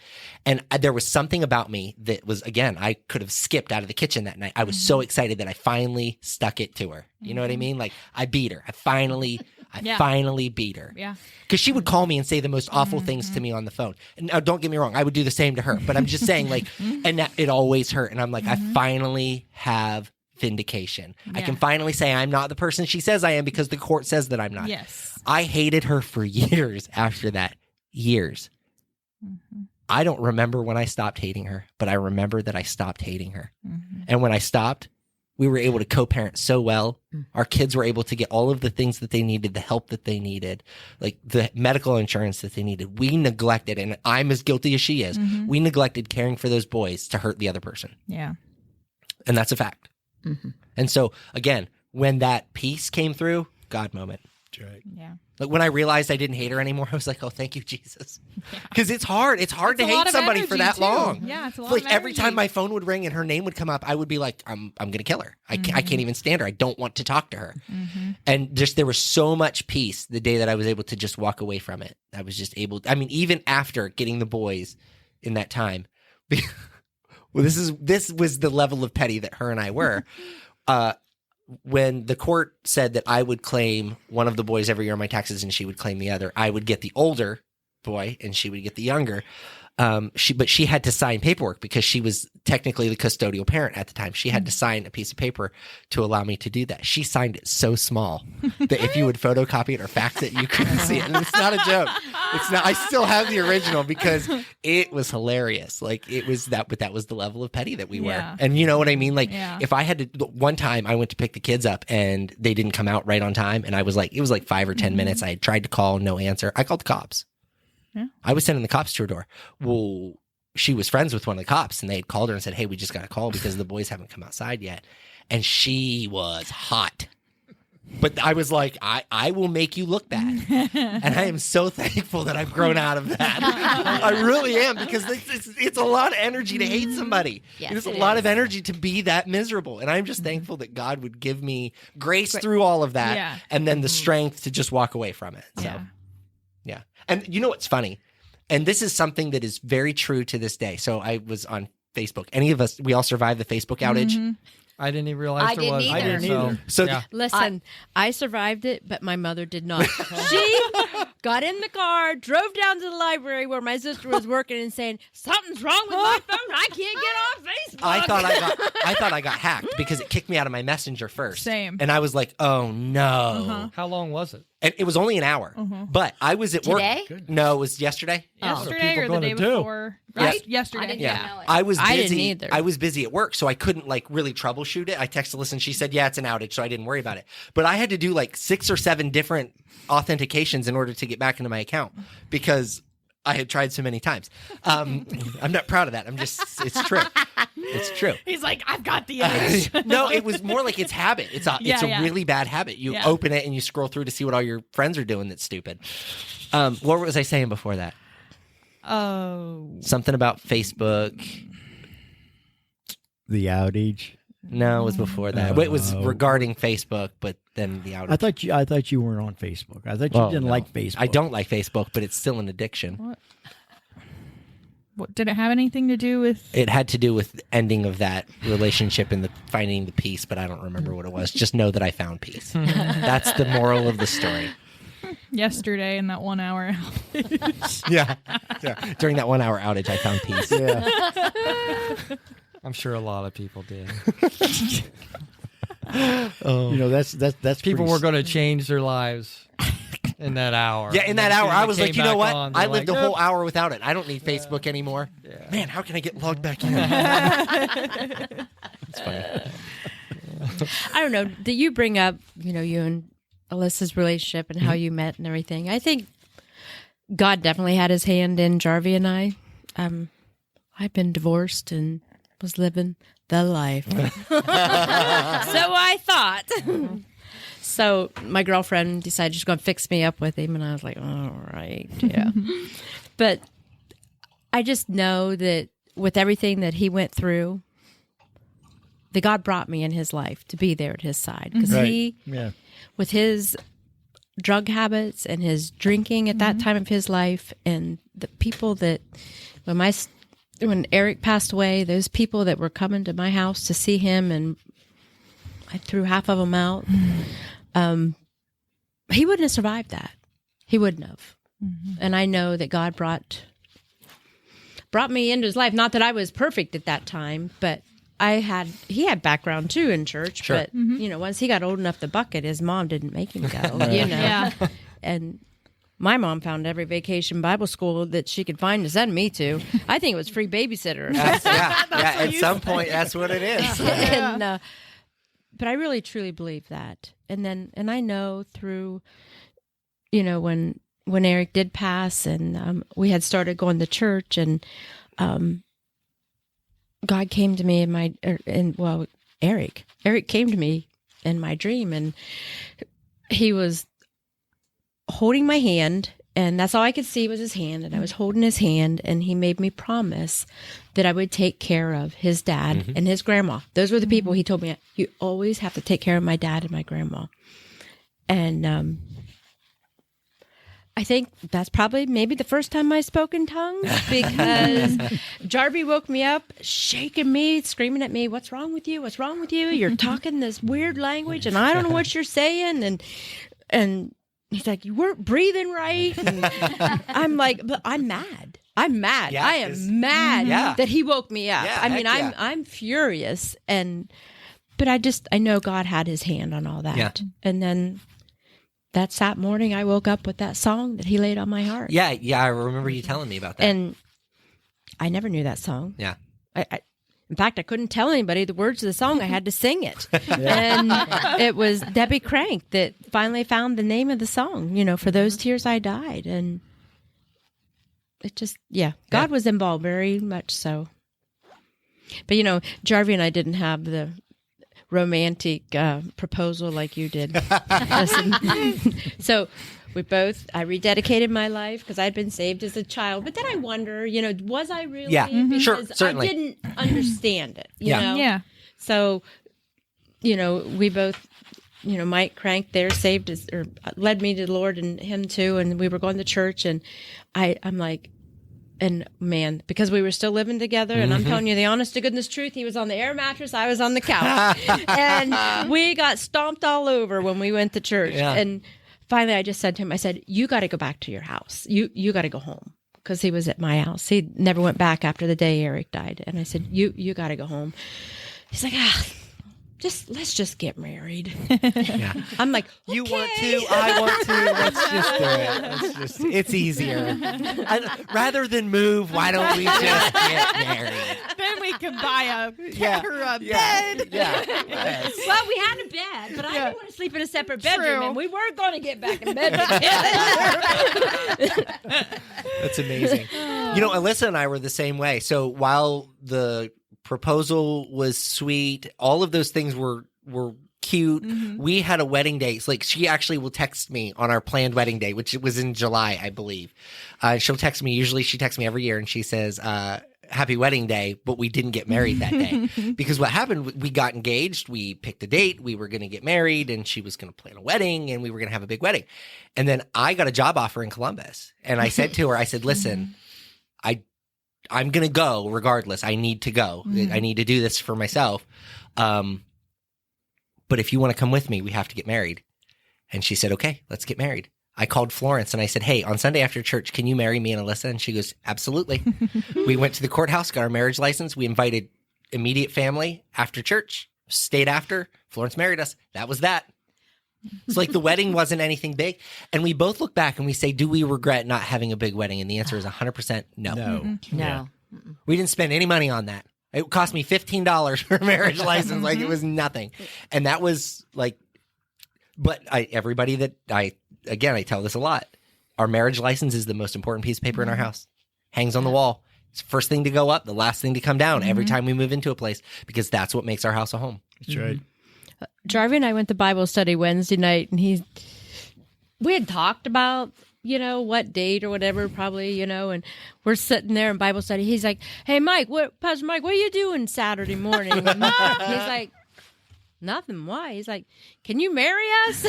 Speaker 1: And there was something about me that was, again, I could have skipped out of the kitchen that night. I was so excited that I finally stuck it to her. You know what I mean? I beat her. I finally I finally beat her.
Speaker 2: Yeah.
Speaker 1: Because she would call me and say the most awful things to me on the phone. And now, don't get me wrong, I would do the same to her. But I'm just saying, like, and that, it always hurt. And I'm like, I finally have vindication. I can finally say I'm not the person she says I am because the court says that I'm not.
Speaker 2: Yes.
Speaker 1: I hated her for years after that. Years. I don't remember when I stopped hating her, but I remember that I stopped hating her. And when I stopped, we were able to co-parent so well. Our kids were able to get all of the things that they needed, the help that they needed, like the medical insurance that they needed. We neglected, and I'm as guilty as she is, we neglected caring for those boys to hurt the other person.
Speaker 2: Yeah.
Speaker 1: And that's a fact. And so, again, when that peace came through, God moment.
Speaker 5: That's right.
Speaker 2: Yeah.
Speaker 1: Like when I realized I didn't hate her anymore, I was like, "Oh, thank you, Jesus," because it's hard. It's hard to hate somebody for that long.
Speaker 2: Yeah, it's a lot.
Speaker 1: Like
Speaker 2: of
Speaker 1: every time
Speaker 2: energy.
Speaker 1: my phone would ring and her name would come up, I would be like, "I'm gonna kill her. I can't even stand her. I don't want to talk to her." And just there was so much peace the day that I was able to just walk away from it. I was just able. I mean, even after getting the boys in that time, well, this was the level of petty that her and I were. When the court said that I would claim one of the boys every year on my taxes and she would claim the other, I would get the older boy and she would get the younger. But she had to sign paperwork because she was technically the custodial parent at the time. She had to sign a piece of paper to allow me to do that. She signed it so small that if you would photocopy it or fax it, you couldn't see it. And it's not a joke. It's not. I still have the original because it was hilarious. Like it was that, but that was the level of petty that we were.
Speaker 2: Yeah.
Speaker 1: And you know what I mean? Like
Speaker 2: Yeah.
Speaker 1: if I had to, one time I went to pick the kids up and they didn't come out right on time, and I was like, it was like 5 or 10 minutes. I had tried to call, no answer. I called the cops. I was sending the cops to her door. Well, she was friends with one of the cops, and they had called her and said, "Hey, we just got a call because the boys haven't come outside yet." And she was hot. But I was like, I will make you look bad. And I am so thankful that I've grown out of that. I really am, because it's a lot of energy to hate somebody.
Speaker 3: Yes,
Speaker 1: It's a
Speaker 3: it
Speaker 1: lot
Speaker 3: is.
Speaker 1: of energy to be that miserable. And I'm just thankful that God would give me grace through all of that,
Speaker 2: Yeah.
Speaker 1: and then the strength to just walk away from it. So.
Speaker 2: Yeah.
Speaker 1: Yeah. And you know what's funny? And this is something that is very true to this day. So I was on Facebook. Any of us, we all survived the Facebook outage.
Speaker 4: I didn't even realize
Speaker 3: I
Speaker 4: there
Speaker 3: didn't
Speaker 4: was.
Speaker 3: either.
Speaker 5: I didn't either.
Speaker 1: So
Speaker 4: yeah.
Speaker 6: Listen, I survived it, but my mother did not. She got in the car, drove down to the library where my sister was working, and saying, "Something's wrong with my phone. I can't get on Facebook."
Speaker 1: I thought I got hacked because it kicked me out of my messenger first.
Speaker 2: Same.
Speaker 1: And I was like, "Oh no."
Speaker 4: How long was it?
Speaker 1: And it was only an hour. But I was at
Speaker 3: Today?
Speaker 1: work. No, it was yesterday.
Speaker 2: Yesterday
Speaker 5: people
Speaker 2: or the
Speaker 5: gonna
Speaker 2: day
Speaker 5: do?
Speaker 2: before.
Speaker 1: Yeah.
Speaker 2: Right? Yesterday.
Speaker 3: I didn't
Speaker 2: Yeah.
Speaker 3: know it.
Speaker 1: I was busy.
Speaker 6: I didn't either.
Speaker 1: I was busy at work, so I couldn't like really troubleshoot it. I texted Alyssa, she said, "Yeah, it's an outage," so I didn't worry about it. But I had to do like 6 or 7 different authentications in order to get back into my account because I had tried so many times. I'm not proud of that. It's true. It's true.
Speaker 2: He's like, I've got the image.
Speaker 1: No, it was more like it's habit. It's a
Speaker 2: Yeah.
Speaker 1: really bad habit. You
Speaker 2: Yeah.
Speaker 1: open it and you scroll through to see what all your friends are doing. That's stupid. What was I saying before that?
Speaker 2: Oh.
Speaker 1: Something about Facebook.
Speaker 5: The outage.
Speaker 1: No, it was before that. It was regarding Facebook, but then the outage.
Speaker 5: I thought you weren't on Facebook. I thought you didn't
Speaker 1: no.
Speaker 5: like Facebook.
Speaker 1: I don't like Facebook, but it's still an addiction.
Speaker 2: What, did it have anything to do with?
Speaker 1: It had to do with the ending of that relationship and finding the peace, but I don't remember what it was. Just know that I found peace. That's the moral of the story.
Speaker 2: Yesterday in that 1 hour.
Speaker 1: Yeah. During that 1 hour outage, I found peace.
Speaker 5: Yeah.
Speaker 4: I'm sure a lot of people did.
Speaker 5: That's
Speaker 4: People
Speaker 5: pretty
Speaker 4: were going to change their lives in that hour.
Speaker 1: Yeah, in
Speaker 4: And
Speaker 1: that
Speaker 4: then
Speaker 1: hour,
Speaker 4: as soon
Speaker 1: I
Speaker 4: as
Speaker 1: was
Speaker 4: it
Speaker 1: like,
Speaker 4: came
Speaker 1: you know
Speaker 4: back
Speaker 1: what?
Speaker 4: on,
Speaker 1: I
Speaker 4: they're
Speaker 1: lived
Speaker 4: like,
Speaker 1: a whole
Speaker 4: "Nope."
Speaker 1: hour without it. I don't need Facebook anymore.
Speaker 4: Yeah.
Speaker 1: Man, how can I get logged back in? It's funny.
Speaker 6: I don't know. Did you bring up, you and Alyssa's relationship and how you met and everything? I think God definitely had his hand in Jarvie and I. I've been divorced and was living the life. So I thought. So my girlfriend decided she's going to fix me up with him, and I was like, all right, yeah. But I just know that with everything that he went through, that God brought me in his life to be there at his side. Because
Speaker 5: Yeah.
Speaker 6: with his drug habits and his drinking at that time of his life, and the people that, when Eric passed away, those people that were coming to my house to see him, and I threw half of them out. he wouldn't have survived that. He wouldn't have. And I know that God brought me into his life. Not that I was perfect at that time, but he had background too in church.
Speaker 1: Sure.
Speaker 6: But once he got old enough to bucket, his mom didn't make him go.
Speaker 2: Yeah.
Speaker 6: And my mom found every vacation Bible school that she could find to send me to. I think it was free babysitter.
Speaker 1: At some point, that's what it is.
Speaker 6: And, but I really truly believe that. And I know through, when Eric did pass, and we had started going to church, and God came to me Eric came to me in my dream, and he was holding my hand, and that's all I could see was his hand, and I was holding his hand, and he made me promise that I would take care of his dad and his grandma. Those were the people he told me, you always have to take care of my dad and my grandma. And I think that's probably maybe the first time I spoke in tongues, because Jarvie woke me up, shaking me, screaming at me, "What's wrong with you? What's wrong with you? You're talking this weird language, and I don't know what you're saying." And he's like, "You weren't breathing right." And I'm like, "But I'm mad. I'm mad.
Speaker 1: Yeah,
Speaker 6: I am mad that he woke me up.
Speaker 1: Yeah,
Speaker 6: I mean,
Speaker 1: heck yeah.
Speaker 6: I'm furious." But I know God had his hand on all that.
Speaker 1: Yeah.
Speaker 6: And then that's that morning I woke up with that song that he laid on my heart.
Speaker 1: Yeah, I remember you telling me about that.
Speaker 6: And I never knew that song.
Speaker 1: Yeah.
Speaker 6: In fact, I couldn't tell anybody the words of the song. I had to sing it. And it was Debbie Crank that finally found the name of the song, For Those Tears I Died. And it just, God was involved very much so. But, Jarvie and I didn't have the romantic proposal like you did. Listen. So I rededicated my life because I'd been saved as a child. But then I wonder, was I really?
Speaker 1: Yeah, sure,
Speaker 6: Because
Speaker 1: certainly.
Speaker 6: I didn't understand it, you know?
Speaker 2: Yeah.
Speaker 6: So, we both, Mike Crank there led me to the Lord, and him too. And we were going to church, and I'm like, and man, because we were still living together, and I'm telling you the honest to goodness truth, he was on the air mattress, I was on the couch. And we got stomped all over when we went to church.
Speaker 1: Yeah.
Speaker 6: And finally I just said to him, I said, "You got to go back to your house. You got to go home." Because he was at my house. He never went back after the day Eric died. And I said, you got to go home. He's like, let's just get married.
Speaker 1: Yeah.
Speaker 6: I'm like,
Speaker 1: You
Speaker 6: okay.
Speaker 1: want to, I want to, let's just do it. It's easier. Rather than move, why don't we just get married?
Speaker 2: Then we can buy a bed.
Speaker 1: Yeah.
Speaker 6: Well, we had a bed, but I didn't want to sleep in a separate bedroom,
Speaker 2: True.
Speaker 6: and we weren't going to get back in bed together.
Speaker 1: That's amazing. Alyssa and I were the same way. So while the proposal was sweet, all of those things were cute. We had a wedding day. It's like she actually will text me on our planned wedding day, which was in July, I believe. She'll text me. Usually she texts me every year, and she says, "Happy wedding day," but we didn't get married that day. Because what happened, we got engaged, we picked a date, we were going to get married, and she was going to plan a wedding, and we were going to have a big wedding. And then I got a job offer in Columbus, and I said to her, I said, "Listen, I'm going to go regardless. I need to go. I need to do this for myself. But if you want to come with me, we have to get married." And she said, "Okay, let's get married." I called Florence and I said, "Hey, on Sunday after church, can you marry me and Alyssa?" And she goes, "Absolutely." We went to the courthouse, got our marriage license. We invited immediate family after church, stayed after. Florence married us. That was that. It's like the wedding wasn't anything big. And we both look back and we say, do we regret not having a big wedding? And the answer is 100% no.
Speaker 5: No.
Speaker 3: No.
Speaker 1: We didn't spend any money on that. It cost me $15 for a marriage license. Like, it was nothing. And that was like, but everybody that I tell this a lot. Our marriage license is the most important piece of paper in our house. Hangs on the wall. It's the first thing to go up, the last thing to come down every time we move into a place, because that's what makes our house a home.
Speaker 5: That's right.
Speaker 6: Jarvie and I went to Bible study Wednesday night, and we had talked about, what date or whatever, probably, and we're sitting there in Bible study. He's like, "Hey, Pastor Mike, what are you doing Saturday morning?" And he's like, "Nothing. Why?" He's like, "Can you marry us?"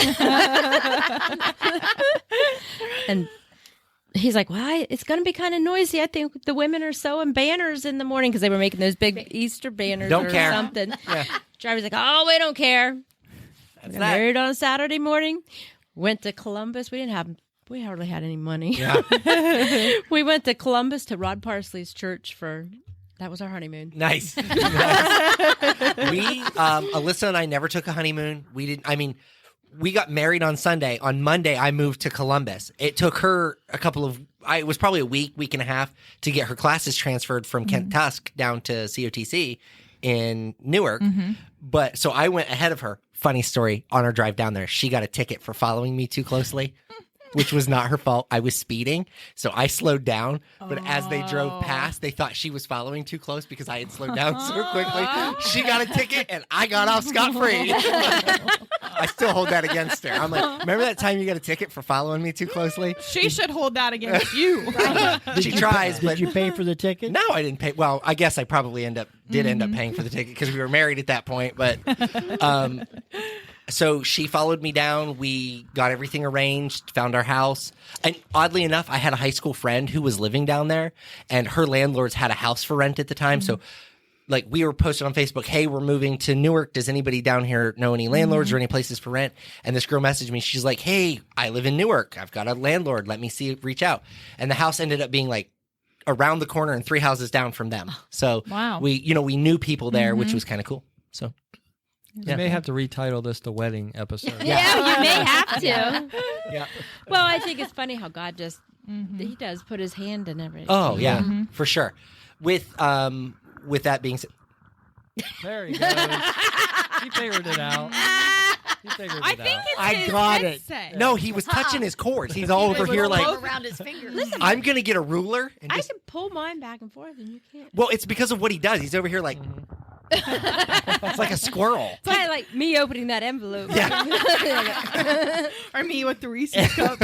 Speaker 6: And he's like, "Well, it's going to be kind of noisy. I think the women are sewing banners in the morning," because they were making those big Easter banners
Speaker 1: Don't
Speaker 6: or
Speaker 1: care.
Speaker 6: something. Jarvie's like, "Oh, we don't care. We're married on a Saturday morning. went to Columbus. We hardly had any money.
Speaker 1: Yeah.
Speaker 6: We went to Columbus to Rod Parsley's church that was our honeymoon.
Speaker 1: Nice. We, Alyssa and I never took a honeymoon. We got married on Sunday. On Monday, I moved to Columbus. It took her it was probably a week and a half to get her classes transferred from Kent-Tusk down to COTC in Newark. But so I went ahead of her. Funny story, on our drive down there, she got a ticket for following me too closely, which was not her fault. I was speeding, so I slowed down. But as they drove past, they thought she was following too close because I had slowed down so quickly. She got a ticket, and I got off scot-free. I still hold that against her. I'm like, remember that time you got a ticket for following me too closely?
Speaker 2: She should hold that against you.
Speaker 1: She tries, but
Speaker 5: Did you pay for the ticket?
Speaker 1: no, I didn't pay. Well, I guess I probably end up paying for the ticket because we were married at that point. But so she followed me down. We got everything arranged, found our house. And oddly enough, I had a high school friend who was living down there, and her landlords had a house for rent at the time. So like we were posted on Facebook, hey, we're moving to Newark. Does anybody down here know any landlords or any places for rent? And this girl messaged me. She's like, hey, I live in Newark. I've got a landlord. Let me reach out. And the house ended up being like around the corner and 3 houses down from them. So
Speaker 2: Wow.
Speaker 1: we knew people there, which was kind of cool. So
Speaker 4: You may have to retitle this the wedding episode.
Speaker 6: Yeah, you may have to.
Speaker 1: yeah.
Speaker 6: Well, I think it's funny how God just he does put his hand in everything.
Speaker 1: Oh yeah, for sure. With that being said,
Speaker 4: There he goes. He figured it out. He figured
Speaker 2: I
Speaker 4: it
Speaker 2: think
Speaker 4: out.
Speaker 2: it's
Speaker 5: I
Speaker 2: his
Speaker 5: got it.
Speaker 2: headset.
Speaker 1: no, he was touching his cords. He's all over here like,
Speaker 3: around his fingers.
Speaker 1: I'm gonna get a ruler and
Speaker 6: I
Speaker 1: just.
Speaker 6: can pull mine back and forth, and you can't.
Speaker 1: Well, it's because of what he does. He's over here like, it's like a squirrel.
Speaker 6: It's kind of like me opening that envelope.
Speaker 1: Yeah.
Speaker 2: Or me with the Reese's cup.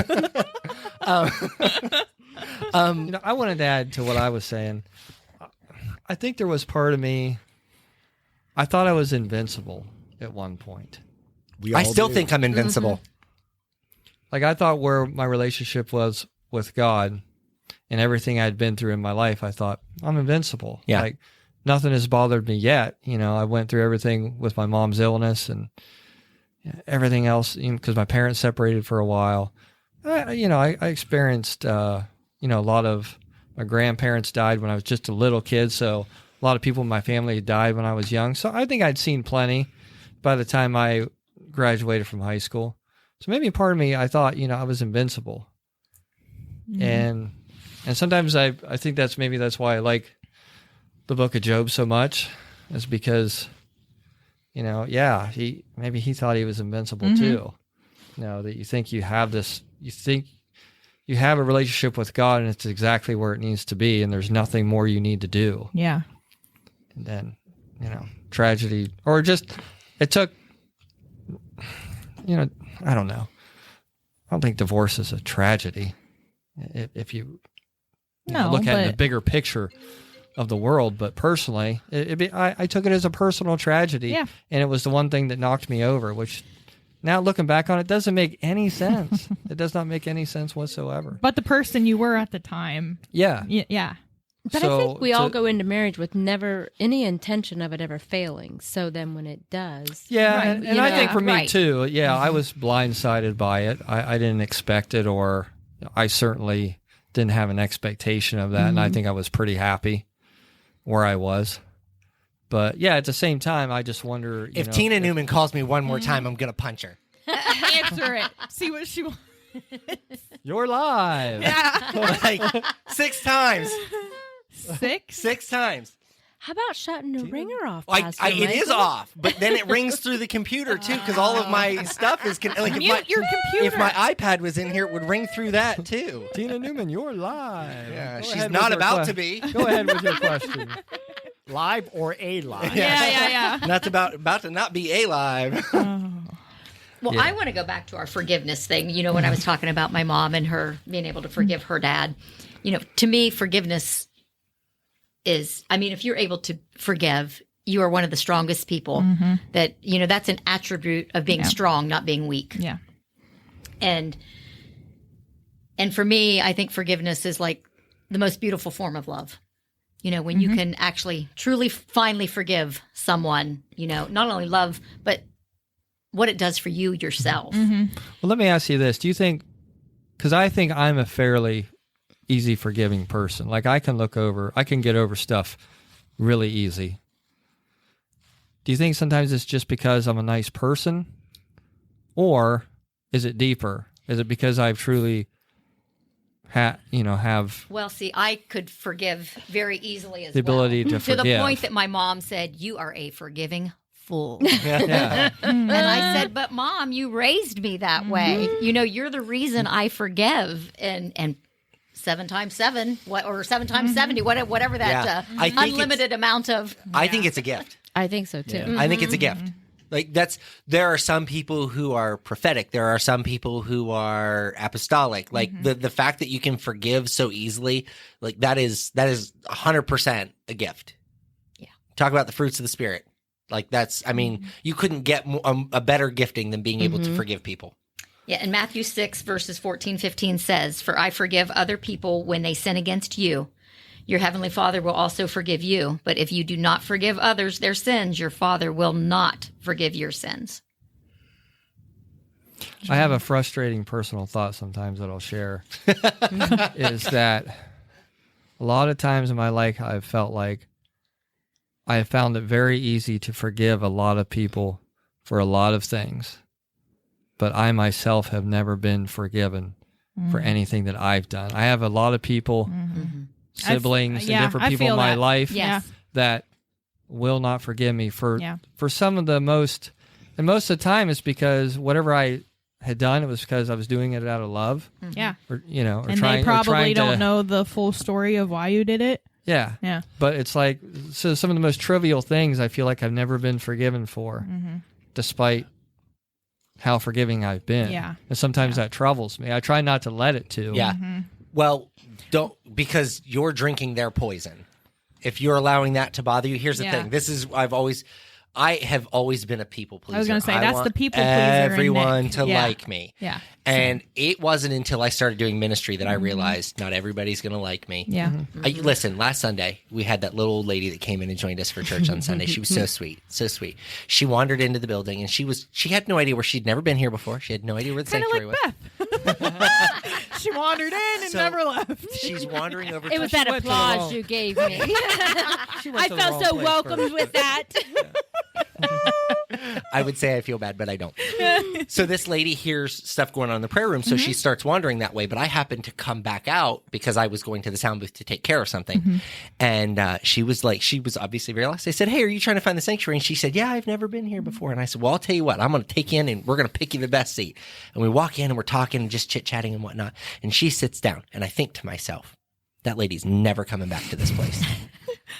Speaker 4: I wanted to add to what I was saying. I think there was part of me, I thought I was invincible at one point.
Speaker 1: I still think I'm invincible.
Speaker 4: Like I thought where my relationship was with God and everything I'd been through in my life, I thought I'm invincible.
Speaker 1: Yeah.
Speaker 4: Like nothing has bothered me yet. I went through everything with my mom's illness and everything else because my parents separated for a while. I experienced, a lot of my grandparents died when I was just a little kid. So a lot of people in my family died when I was young. So I think I'd seen plenty by the time I graduated from high school. So maybe part of me, I thought, I was invincible. And sometimes I think that's why I like the book of Job so much, is because, he thought he was invincible too. That you think you have this, you think you have a relationship with God and it's exactly where it needs to be and there's nothing more you need to do.
Speaker 2: Yeah.
Speaker 4: And then, tragedy, or just, it took, I don't know. I don't think divorce is a tragedy. If you, look at the bigger picture of the world, but personally, I took it as a personal tragedy.
Speaker 2: Yeah.
Speaker 4: And it was the one thing that knocked me over, which now looking back on it doesn't make any sense. It does not make any sense whatsoever.
Speaker 2: But the person you were at the time.
Speaker 4: Yeah.
Speaker 2: Yeah.
Speaker 6: But I think we all go into marriage with never any intention of it ever failing. So then when it does.
Speaker 4: Yeah,
Speaker 2: Right.
Speaker 4: and I think for me
Speaker 3: Right.
Speaker 4: too, I was blindsided by it. I didn't expect it, or I certainly didn't have an expectation of that, and I think I was pretty happy where I was. But yeah, at the same time, I just wonder
Speaker 1: If Tina Newman calls me one more time, I'm gonna punch her.
Speaker 2: Answer it. See what she wants.
Speaker 4: You're live.
Speaker 2: Yeah.
Speaker 1: Like 6 times.
Speaker 2: 6?
Speaker 1: 6 times.
Speaker 6: How about shutting the ringer off?
Speaker 1: It is off, but then it rings through the computer too, because all of my stuff is like
Speaker 2: Mute your computer.
Speaker 1: if my iPad was in here, it would ring through that too.
Speaker 4: Tina Newman, you're live.
Speaker 1: Yeah,
Speaker 4: Go
Speaker 1: she's
Speaker 4: ahead
Speaker 1: not
Speaker 4: with your
Speaker 1: about to be.
Speaker 4: Go ahead with your question.
Speaker 5: Live or a live?
Speaker 2: Yeah.
Speaker 1: Not about to not be alive.
Speaker 3: Well, I want to go back to our forgiveness thing. When I was talking about my mom and her being able to forgive her dad, to me, forgiveness is, if you're able to forgive, you are one of the strongest people that, that's an attribute of being strong, not being weak.
Speaker 2: Yeah.
Speaker 3: And for me, I think forgiveness is like the most beautiful form of love. When you can actually truly finally forgive someone, not only love, but what it does for you yourself.
Speaker 2: Mm-hmm.
Speaker 4: Well, let me ask you this. Do you think, because I think I'm a fairly easy forgiving person. Like I can get over stuff really easy. Do you think sometimes it's just because I'm a nice person? Or is it deeper? Is it because I've truly have
Speaker 3: Well, see, I could forgive very easily as
Speaker 4: the ability to forgive.
Speaker 3: To the point that my mom said, "You are a forgiving fool."
Speaker 4: Yeah.
Speaker 3: And I said, "But Mom, you raised me that way. You're the reason I forgive." And 7 times 7, or 7 times 70, whatever that
Speaker 1: I think
Speaker 3: unlimited amount of.
Speaker 1: I think it's a gift.
Speaker 6: I think so too.
Speaker 1: I think it's a gift. Like there are some people who are prophetic. There are some people who are apostolic. Like the fact that you can forgive so easily, like that is 100% a gift.
Speaker 3: Yeah.
Speaker 1: Talk about the fruits of the Spirit. Like you couldn't get a better gifting than being able to forgive people.
Speaker 3: Yeah, and Matthew 6, verses 14-15 says, "For I forgive other people when they sin against you. Your heavenly Father will also forgive you. But if you do not forgive others their sins, your Father will not forgive your sins."
Speaker 4: I have a frustrating personal thought sometimes that I'll share. Is that a lot of times in my life I've felt like I have found it very easy to forgive a lot of people for a lot of things. But I myself have never been forgiven for anything that I've done. I have a lot of people... siblings and different people in my life that will not forgive me for some of the most, and most of the time it's because whatever I had done, it was because I was doing it out of love.
Speaker 2: Yeah.
Speaker 4: Or, or
Speaker 2: and
Speaker 4: trying,
Speaker 2: they probably don't
Speaker 4: to,
Speaker 2: know the full story of why you did it.
Speaker 4: Yeah.
Speaker 2: Yeah.
Speaker 4: But it's like, so some of the most trivial things I feel like I've never been forgiven for, despite how forgiving I've been.
Speaker 2: Yeah.
Speaker 4: And sometimes that troubles me. I try not to let it to.
Speaker 1: Yeah. Well, because you're drinking their poison. If you're allowing that to bother you, here's the thing. I have always been a people pleaser.
Speaker 2: I was going to say, that's
Speaker 1: want
Speaker 2: the people pleaser.
Speaker 1: everyone to like me.
Speaker 2: Yeah.
Speaker 1: And it wasn't until I started doing ministry that I realized not everybody's going to like me.
Speaker 2: Yeah.
Speaker 1: Listen, last Sunday, we had that little old lady that came in and joined us for church on Sunday. She was so sweet, so sweet. She wandered into the building, and she had no idea where she'd never been here before. She had no idea where the sanctuary was.
Speaker 2: Beth. She wandered in and never left.
Speaker 1: She's wandering over.
Speaker 6: It was that applause you gave me. I felt so welcomed with that.
Speaker 1: I would say I feel bad, but I don't. So this lady hears stuff going on in the prayer room, so she starts wandering that way. But I happened to come back out because I was going to the sound booth to take care of something. And she was obviously very lost. I said, "Hey, are you trying to find the sanctuary?" And she said, "Yeah, I've never been here before." And I said, "Well, I'll tell you what, I'm going to take you in and we're going to pick you the best seat." And we walk in and we're talking and just chit-chatting and whatnot. And she sits down and I think to myself, that lady's never coming back to this place.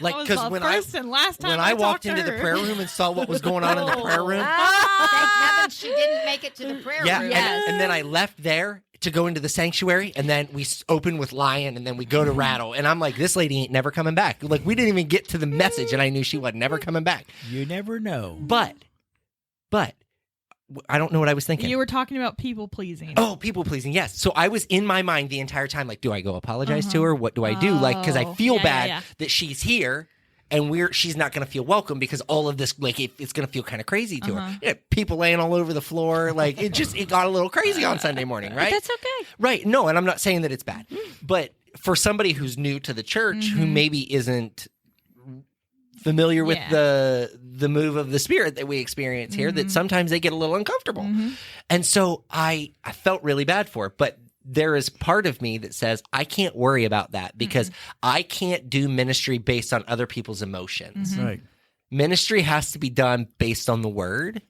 Speaker 1: Like, because when I walked into the prayer room and saw what was going on in the prayer room,
Speaker 3: thank heaven she didn't make it to the prayer room.
Speaker 1: And then I left there to go into the sanctuary, and then we open with Lion, and then we go to Rattle, and I'm like, this lady ain't never coming back. Like, we didn't even get to the message, and I knew she wasn't never coming back.
Speaker 5: You never know.
Speaker 1: But I don't know what I was thinking.
Speaker 2: You were talking about people pleasing.
Speaker 1: Oh, people pleasing, yes. So I was in my mind the entire time, like, do I go apologize to her? What do I do? Like, because I feel bad that she's here and she's not going to feel welcome because all of this, like, it's going to feel kind of crazy to her. Yeah, people laying all over the floor, like, it got a little crazy on Sunday morning, right?
Speaker 6: But that's okay.
Speaker 1: Right. No, and I'm not saying that it's bad. But for somebody who's new to the church, who maybe isn't familiar with the move of the Spirit that we experience here, that sometimes they get a little uncomfortable. And so I felt really bad for it. But there is part of me that says, I can't worry about that because I can't do ministry based on other people's emotions.
Speaker 5: Right.
Speaker 1: Ministry has to be done based on the word,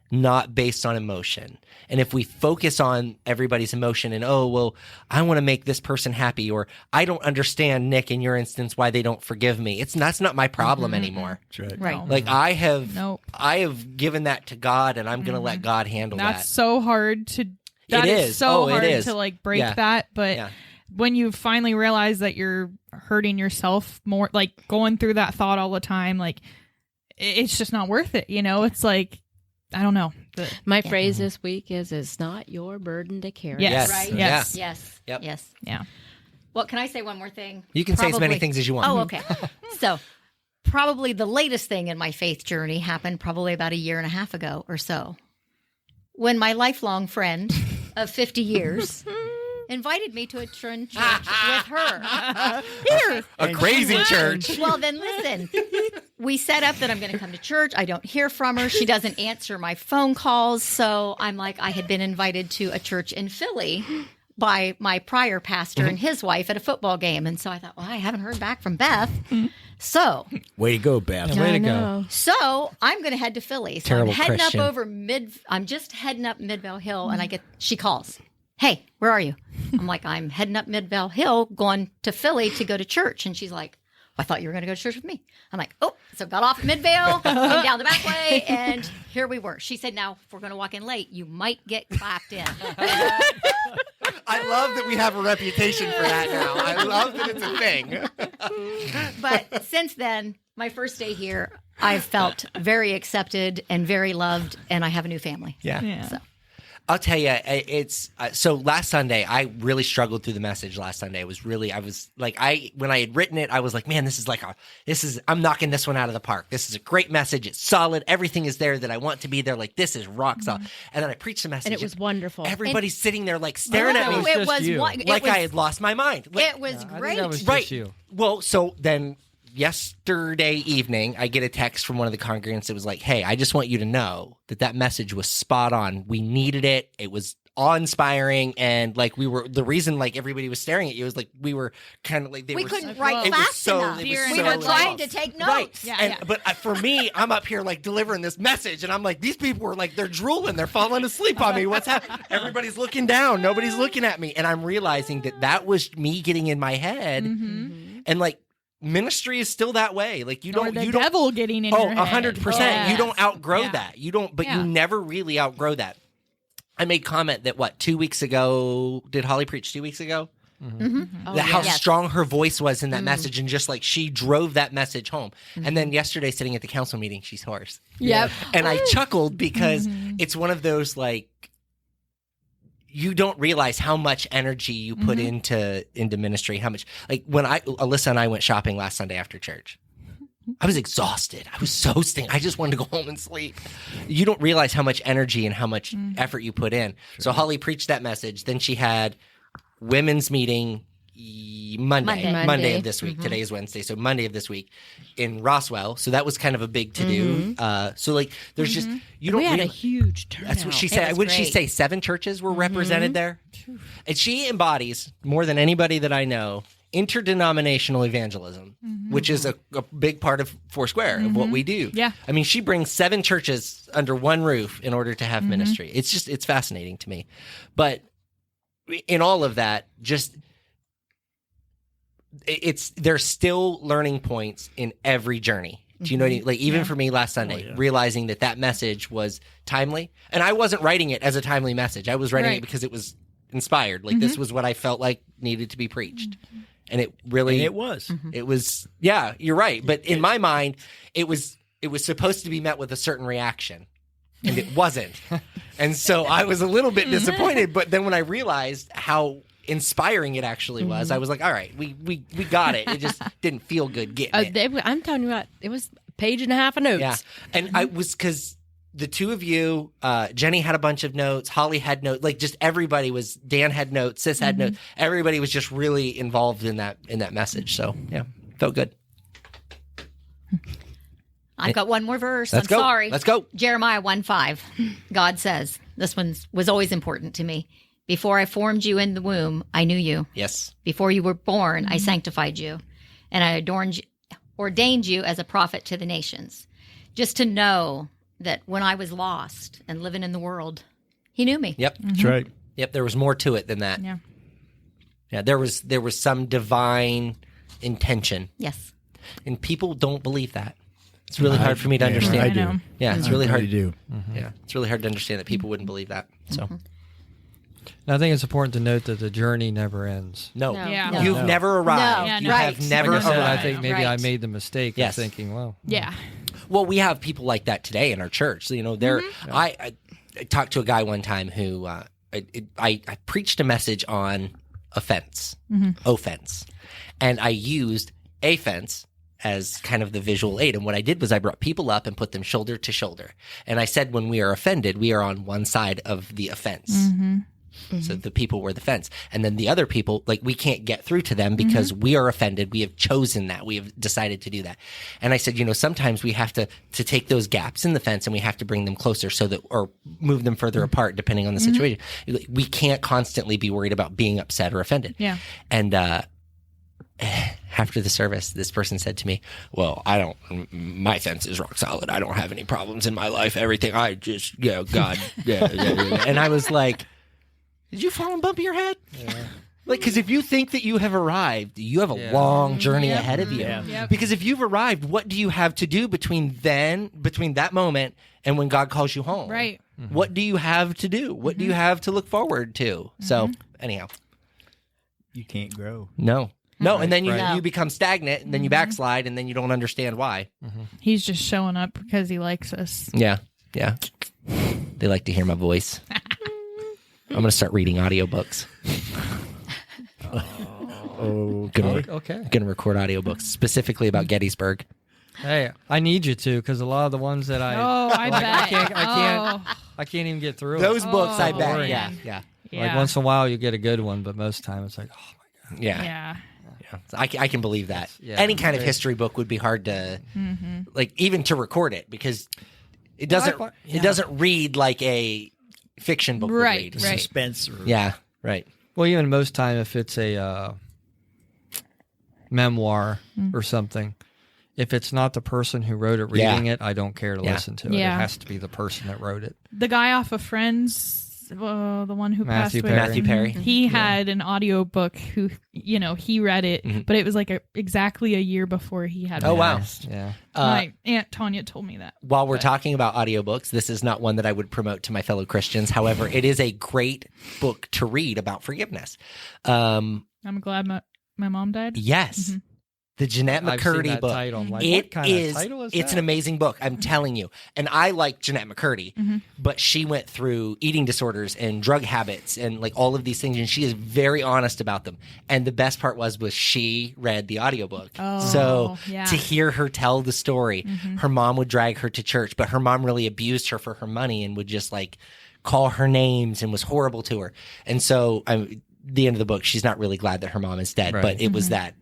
Speaker 1: not based on emotion. And if we focus on everybody's emotion and, oh, well, I want to make this person happy, or I don't understand, Nick, in your instance, why they don't forgive me. That's not my problem anymore.
Speaker 5: That's right.
Speaker 3: Right.
Speaker 1: Like I have given that to God, and I'm going to let God handle that.
Speaker 2: That's so hard to. That is so hard to like break that, but when you finally realize that you're hurting yourself more, like going through that thought all the time, like it's just not worth it. You know, it's like, I don't know.
Speaker 6: My phrase this week is, "It's not your burden to carry."
Speaker 2: Yes.
Speaker 3: Right?
Speaker 2: Yes.
Speaker 3: Yes.
Speaker 1: Yep.
Speaker 3: Yes.
Speaker 2: Yeah.
Speaker 3: Well, can I say one more thing?
Speaker 1: You can say as many things as you want.
Speaker 3: Oh, okay. So probably the latest thing in my faith journey happened probably about 1.5 years ago or so. when my lifelong friend of 50 years invited me to attend church with her. Here.
Speaker 1: A crazy church.
Speaker 3: Well, then listen. We set up that I'm going to come to church. I don't hear from her. She doesn't answer my phone calls. So I'm like, I had been invited to a church in Philly by my prior pastor and his wife at a football game. And so I thought, well, I haven't heard back from Beth. So
Speaker 5: Way to go, Beth.
Speaker 4: Way
Speaker 6: I
Speaker 4: to
Speaker 6: know.
Speaker 4: go.
Speaker 3: So I'm going to head to Philly. So
Speaker 1: Terrible
Speaker 3: I'm heading
Speaker 1: Christian.
Speaker 3: up over I'm just heading up Midvale Hill, and she calls. Hey, where are you? I'm like, I'm heading up Midvale Hill, going to Philly to go to church. And she's like, I thought you were going to go to church with me. I'm like, oh, so got off Midvale, came down the back way, and here we were. She said, now, if we're going to walk in late, you might get clapped in.
Speaker 1: I love that we have a reputation for that now. I love that it's a thing.
Speaker 3: But since then, my first day here, I've felt very accepted and very loved, and I have a new family.
Speaker 2: Yeah.
Speaker 3: So.
Speaker 1: I'll tell you, it's so last Sunday, I really struggled through the message last Sunday. When I had written it, I was like, man, I'm knocking this one out of the park. This is a great message. It's solid. Everything is there that I want to be there. Like, this is rock solid. And then I preached the message.
Speaker 6: And it was wonderful.
Speaker 1: Everybody's sitting there like staring at me
Speaker 4: was just you.
Speaker 1: like I had lost my mind.
Speaker 3: It was
Speaker 4: I
Speaker 3: great.
Speaker 4: think that was just
Speaker 1: Right.
Speaker 4: you.
Speaker 1: Well, so then yesterday evening, I get a text from one of the congregants that was like, hey, I just want you to know that message was spot on. We needed it. It was awe-inspiring. And like the reason like everybody was staring at you was like we were kind of like
Speaker 3: We couldn't write
Speaker 1: it was
Speaker 3: fast
Speaker 1: so-
Speaker 3: enough.
Speaker 1: it
Speaker 3: We
Speaker 1: was
Speaker 3: were
Speaker 1: so
Speaker 3: trying
Speaker 1: long.
Speaker 3: to take
Speaker 1: Right.
Speaker 3: notes.
Speaker 2: Yeah.
Speaker 1: But for me, I'm up here like delivering this message, and I'm like, these people are like, they're drooling, they're falling asleep on me. What's happening? Everybody's looking down, nobody's looking at me, and I'm realizing that was me getting in my head, and like ministry is still that way. Like you
Speaker 2: Or
Speaker 1: don't,
Speaker 2: the
Speaker 1: you don't.
Speaker 2: devil getting in
Speaker 1: Oh,
Speaker 2: your head.
Speaker 1: 100%.
Speaker 2: Yes.
Speaker 1: You don't outgrow
Speaker 2: Yeah.
Speaker 1: that. You don't, but
Speaker 2: Yeah.
Speaker 1: you never really outgrow that. I made comment that 2 weeks ago, did Holly preach 2 weeks ago?
Speaker 6: Oh,
Speaker 1: That how
Speaker 3: yes.
Speaker 1: strong her voice was in that message, and just like she drove that message home. And then yesterday, sitting at the council meeting, she's hoarse.
Speaker 6: Yep.
Speaker 1: And I chuckled because it's one of those like you don't realize how much energy you put into ministry. How much like when Alyssa and I went shopping last Sunday after church. I was exhausted. I was so I just wanted to go home and sleep. You don't realize how much energy and how much effort you put in. So Holly preached that message. Then she had women's meeting Monday of this week. Today is Wednesday, so Monday of this week in Roswell. So that was kind of a big to do. So like, there's just you don't.
Speaker 6: We had a
Speaker 1: realize,
Speaker 6: huge turnout.
Speaker 1: that's what she
Speaker 3: It
Speaker 1: said.
Speaker 3: was
Speaker 1: What did she
Speaker 3: great.
Speaker 1: say? 7 churches were represented there, and she embodies more than anybody that I know interdenominational evangelism, which is a big part of Foursquare of what we do.
Speaker 2: Yeah.
Speaker 1: I mean, she brings 7 churches under one roof in order to have ministry. It's fascinating to me, but in all of that, just there's still learning points in every journey. Do you know what I mean? Like even for me last Sunday, realizing that message was timely, and I wasn't writing it as a timely message. I was writing it because it was inspired. Like this was what I felt like needed to be preached. And it really,
Speaker 5: And it was.
Speaker 1: it was, yeah, you're right. But in my mind, it was supposed to be met with a certain reaction, and it wasn't. And so I was a little bit disappointed. But then when I realized how inspiring it actually was, I was like, all right, we got it. It just didn't feel good getting it.
Speaker 6: I'm telling you what, it was a page and a half of notes.
Speaker 1: Yeah. And I was, because the two of you, Jenny had a bunch of notes, Holly had notes, like just everybody was, Dan had notes, Sis had notes. Everybody was just really involved in that message. So yeah, felt good.
Speaker 3: I've got one more verse.
Speaker 1: Let's
Speaker 3: I'm
Speaker 1: go.
Speaker 3: sorry.
Speaker 1: Let's go.
Speaker 3: Jeremiah 1:5. God says, this one was always important to me. Before I formed you in the womb, I knew you.
Speaker 1: Yes.
Speaker 3: Before you were born, I sanctified you, and I ordained you as a prophet to the nations. Just to know that when I was lost and living in the world, he knew me.
Speaker 1: Yep.
Speaker 5: That's right.
Speaker 1: Yep. There was more to it than that.
Speaker 2: Yeah.
Speaker 1: Yeah. There was some divine intention,
Speaker 3: Yes.
Speaker 1: and people don't believe that. It's really hard for me to
Speaker 5: I
Speaker 1: understand.
Speaker 5: do.
Speaker 2: know.
Speaker 1: Yeah. It's really hard.
Speaker 5: I do.
Speaker 1: Yeah. It's really hard to understand that people wouldn't believe that. So
Speaker 4: And I think it's important to note that the journey never ends.
Speaker 1: no,
Speaker 6: No.
Speaker 2: Yeah.
Speaker 3: No.
Speaker 1: you've
Speaker 4: No.
Speaker 1: never arrived.
Speaker 2: Yeah,
Speaker 1: you
Speaker 2: no.
Speaker 1: have
Speaker 3: Right.
Speaker 1: never
Speaker 4: Like I said, I
Speaker 1: arrived.
Speaker 4: think maybe I
Speaker 3: Right.
Speaker 4: made the mistake
Speaker 1: Yes.
Speaker 4: of thinking, well,
Speaker 2: Yeah.
Speaker 1: Well, we have people like that today in our church. So, you know, I talked to a guy one time who I preached a message on offense, and I used a fence as kind of the visual aid. And what I did was I brought people up and put them shoulder to shoulder. And I said, when we are offended, we are on one side of the offense. So the people were the fence. And then the other people, like, we can't get through to them because we are offended. We have chosen that. We have decided to do that. And I said, sometimes we have to take those gaps in the fence and we have to bring them closer so that, or move them further apart depending on the situation. We can't constantly be worried about being upset or offended.
Speaker 2: Yeah.
Speaker 1: And, after the service, this person said to me, well, my fence is rock solid. I don't have any problems in my life. Everything, I just, God. Yeah. And I was like, did you fall and bump your head? Yeah. Like, because if you think that you have arrived, you have a long journey ahead of you.
Speaker 5: Yeah.
Speaker 2: Yep.
Speaker 1: Because if you've arrived, what do you have to do between that moment and when God calls you home?
Speaker 2: Right.
Speaker 1: What do you have to do? What do you have to look forward to? So, anyhow.
Speaker 5: You can't grow.
Speaker 1: No, and then
Speaker 3: Right.
Speaker 1: you become stagnant, and then you backslide, and then you don't understand why.
Speaker 2: He's just showing up because he likes us.
Speaker 1: Yeah. They like to hear my voice. I'm going to start reading audiobooks.
Speaker 4: Okay.
Speaker 1: Going to record audiobooks specifically about Gettysburg.
Speaker 4: Hey, I need you to, because a lot of the ones that I
Speaker 2: I bet.
Speaker 4: I can't even get through.
Speaker 1: Those books, I bet.
Speaker 4: boring.
Speaker 1: Yeah.
Speaker 4: Like once in a while you get a good one, but most of the time it's like, oh my god.
Speaker 1: Yeah. So I can believe that.
Speaker 4: Yeah.
Speaker 1: Any kind of history book would be hard to, like, even to record it, because it doesn't read like a fiction book would
Speaker 2: Right,
Speaker 1: read.
Speaker 2: right.
Speaker 5: Suspense. Or,
Speaker 1: Yeah, right.
Speaker 4: Well, even most time if it's a memoir or something, if it's not the person who wrote it reading it, I don't care to listen to it.
Speaker 2: Yeah.
Speaker 4: It has to be the person that wrote it.
Speaker 2: The guy off of Friends, the one who
Speaker 4: Matthew
Speaker 2: passed away.
Speaker 4: Perry.
Speaker 1: Matthew Perry.
Speaker 2: He had an audiobook who, he read it, but it was like exactly a year before he had
Speaker 1: Oh, wow.
Speaker 2: passed.
Speaker 4: Yeah.
Speaker 2: My Aunt Tanya told me that.
Speaker 1: While we're talking about audiobooks, this is not one that I would promote to my fellow Christians. However, it is a great book to read about forgiveness.
Speaker 2: I'm glad my mom died.
Speaker 1: Yes. The Jeanette
Speaker 4: I've seen
Speaker 1: McCurdy
Speaker 4: that
Speaker 1: book.
Speaker 4: title. I'm like,
Speaker 1: It
Speaker 4: what kind
Speaker 1: is,
Speaker 4: of title is
Speaker 1: it's
Speaker 4: that?
Speaker 1: an amazing book. I'm telling you. And I like Jeanette McCurdy, but she went through eating disorders and drug habits and like all of these things. And she is very honest about them. And the best part was she read the audiobook. So
Speaker 2: yeah.
Speaker 1: to hear her tell the story, her mom would drag her to church, but her mom really abused her for her money and would just like call her names and was horrible to her. And so the end of the book, she's not really glad that her mom is dead,
Speaker 4: Right.
Speaker 1: but it was that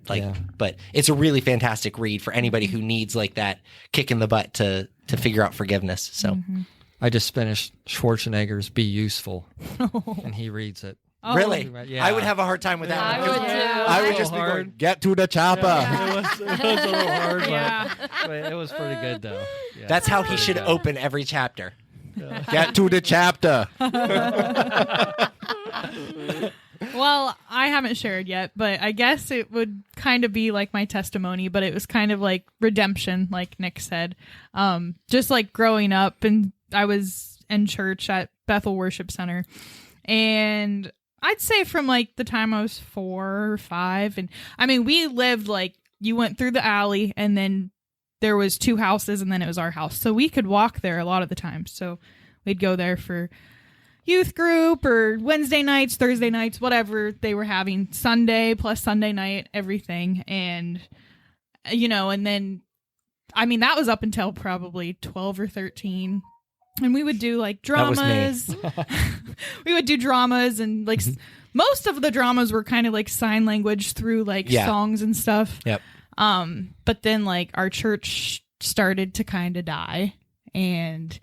Speaker 1: but it's a really fantastic read for anybody who needs like that kick in the butt to figure out forgiveness. So
Speaker 4: I just finished Schwarzenegger's Be Useful, and he reads it.
Speaker 1: really,
Speaker 4: Yeah.
Speaker 1: I would have a hard time with that
Speaker 6: I
Speaker 1: one.
Speaker 6: would too.
Speaker 1: I would just be
Speaker 4: Hard.
Speaker 1: going, get to the chopper.
Speaker 4: It was a little hard,
Speaker 2: Yeah.
Speaker 4: but it was pretty good though. Yeah.
Speaker 1: That's how he should open every chapter. Get to the chapter.
Speaker 2: Well, I haven't shared yet, but I guess it would kind of be like my testimony, but it was kind of like redemption, like Nick said. Just like growing up, and I was in church at Bethel Worship Center, and I'd say from like the time I was 4 or 5, and I mean, we lived like, you went through the alley and then there was 2 houses and then it was our house. So we could walk there a lot of the time. So we'd go there for youth group or Wednesday nights, Thursday nights, whatever they were having, Sunday plus Sunday night, everything. And, and then, I mean, that was up until probably 12 or 13. And we would do like dramas. We would do dramas and like most of the dramas were kind of like sign language through like songs and stuff.
Speaker 1: Yep.
Speaker 2: But then like our church started to kind of die, and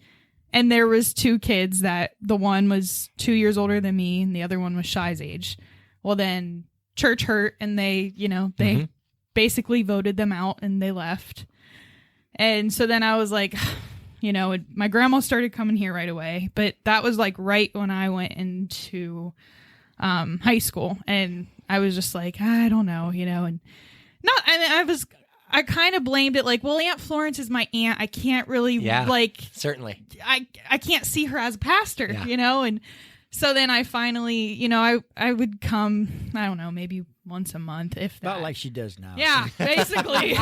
Speaker 2: there was 2 kids that the one was 2 years older than me and the other one was Shy's age. Well, then church hurt and they basically voted them out and they left. And so then I was like, my grandma started coming here right away, but that was like right when I went into high school, and I was just like, I don't know, and I kind of blamed it like, well, Aunt Florence is my aunt. I can't really
Speaker 1: Certainly.
Speaker 2: I can't see her as a pastor, and so then I finally, I would come, I don't know, maybe once a month, if that.
Speaker 5: About like she does now.
Speaker 2: Yeah, basically.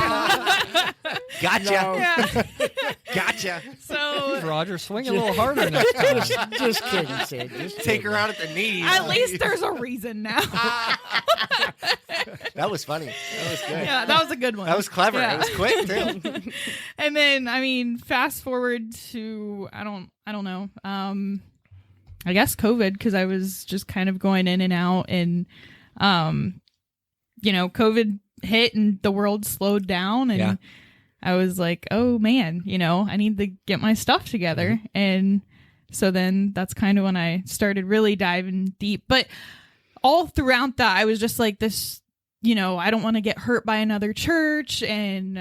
Speaker 1: Gotcha.
Speaker 2: Yeah.
Speaker 1: Gotcha.
Speaker 2: So
Speaker 4: Roger, swing a little harder next time.
Speaker 5: Just kidding, Sid. Just
Speaker 1: Take her out at the knees.
Speaker 2: at least there's a reason now.
Speaker 1: That was funny. That was good.
Speaker 2: Yeah, that was a good one.
Speaker 1: That was clever.
Speaker 2: Yeah.
Speaker 1: It was quick too.
Speaker 2: And then, I mean, fast forward to I don't know. I guess COVID, because I was just kind of going in and out, and COVID hit and the world slowed down, and
Speaker 1: Yeah.
Speaker 2: I was like, oh man, I need to get my stuff together. And so then that's kind of when I started really diving deep. But all throughout that, I was just like this, I don't want to get hurt by another church. And,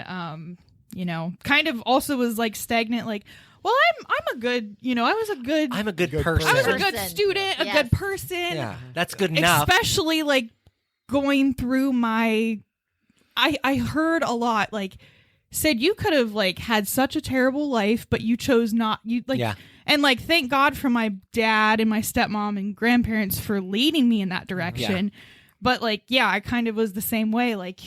Speaker 2: kind of also was like stagnant, like, well, I'm a good,
Speaker 1: I'm a good person.
Speaker 2: I was a good student, a
Speaker 3: Yes.
Speaker 2: good person.
Speaker 1: Yeah, that's good enough.
Speaker 2: Especially like going through I heard a lot, like, said you could have like had such a terrible life, but you chose not.
Speaker 1: Yeah.
Speaker 2: And like, thank God for my dad and my stepmom and grandparents for leading me in that direction. But like, yeah, I kind of was the same way. Like,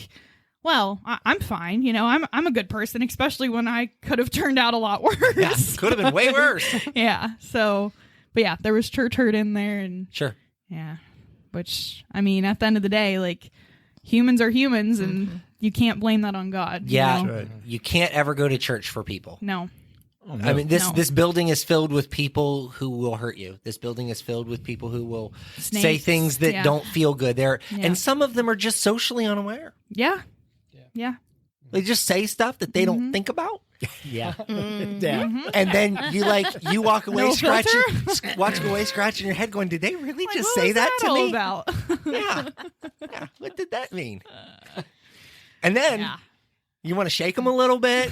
Speaker 2: well, I'm fine. I'm a good person, especially when I could have turned out a lot worse.
Speaker 1: Yeah, could have been way worse.
Speaker 2: Yeah. So, but yeah, there was church hurt in there, and
Speaker 1: Sure.
Speaker 2: yeah, which I mean, at the end of the day, like, humans are humans, and you can't blame that on God.
Speaker 1: Yeah,
Speaker 5: Right.
Speaker 1: you can't ever go to church for people.
Speaker 2: No.
Speaker 5: Oh, no.
Speaker 1: I mean,
Speaker 2: No.
Speaker 1: this building is filled with people who will hurt you. This building is filled with people who will say
Speaker 2: Snakes,
Speaker 1: things that
Speaker 2: yeah.
Speaker 1: don't feel good.
Speaker 2: Yeah.
Speaker 1: And some of them are just socially unaware.
Speaker 2: Yeah. Yeah.
Speaker 1: They just say stuff that they don't think about.
Speaker 5: Yeah.
Speaker 2: Mm-hmm.
Speaker 5: Yeah.
Speaker 1: And then you walk away
Speaker 2: No
Speaker 1: scratching your head going, did they really
Speaker 2: Like,
Speaker 1: just
Speaker 2: what
Speaker 1: say
Speaker 2: was
Speaker 1: that to
Speaker 2: all
Speaker 1: me?
Speaker 2: about?
Speaker 1: Yeah. Yeah. What did that mean? And then
Speaker 2: Yeah.
Speaker 1: you want to shake them a little bit,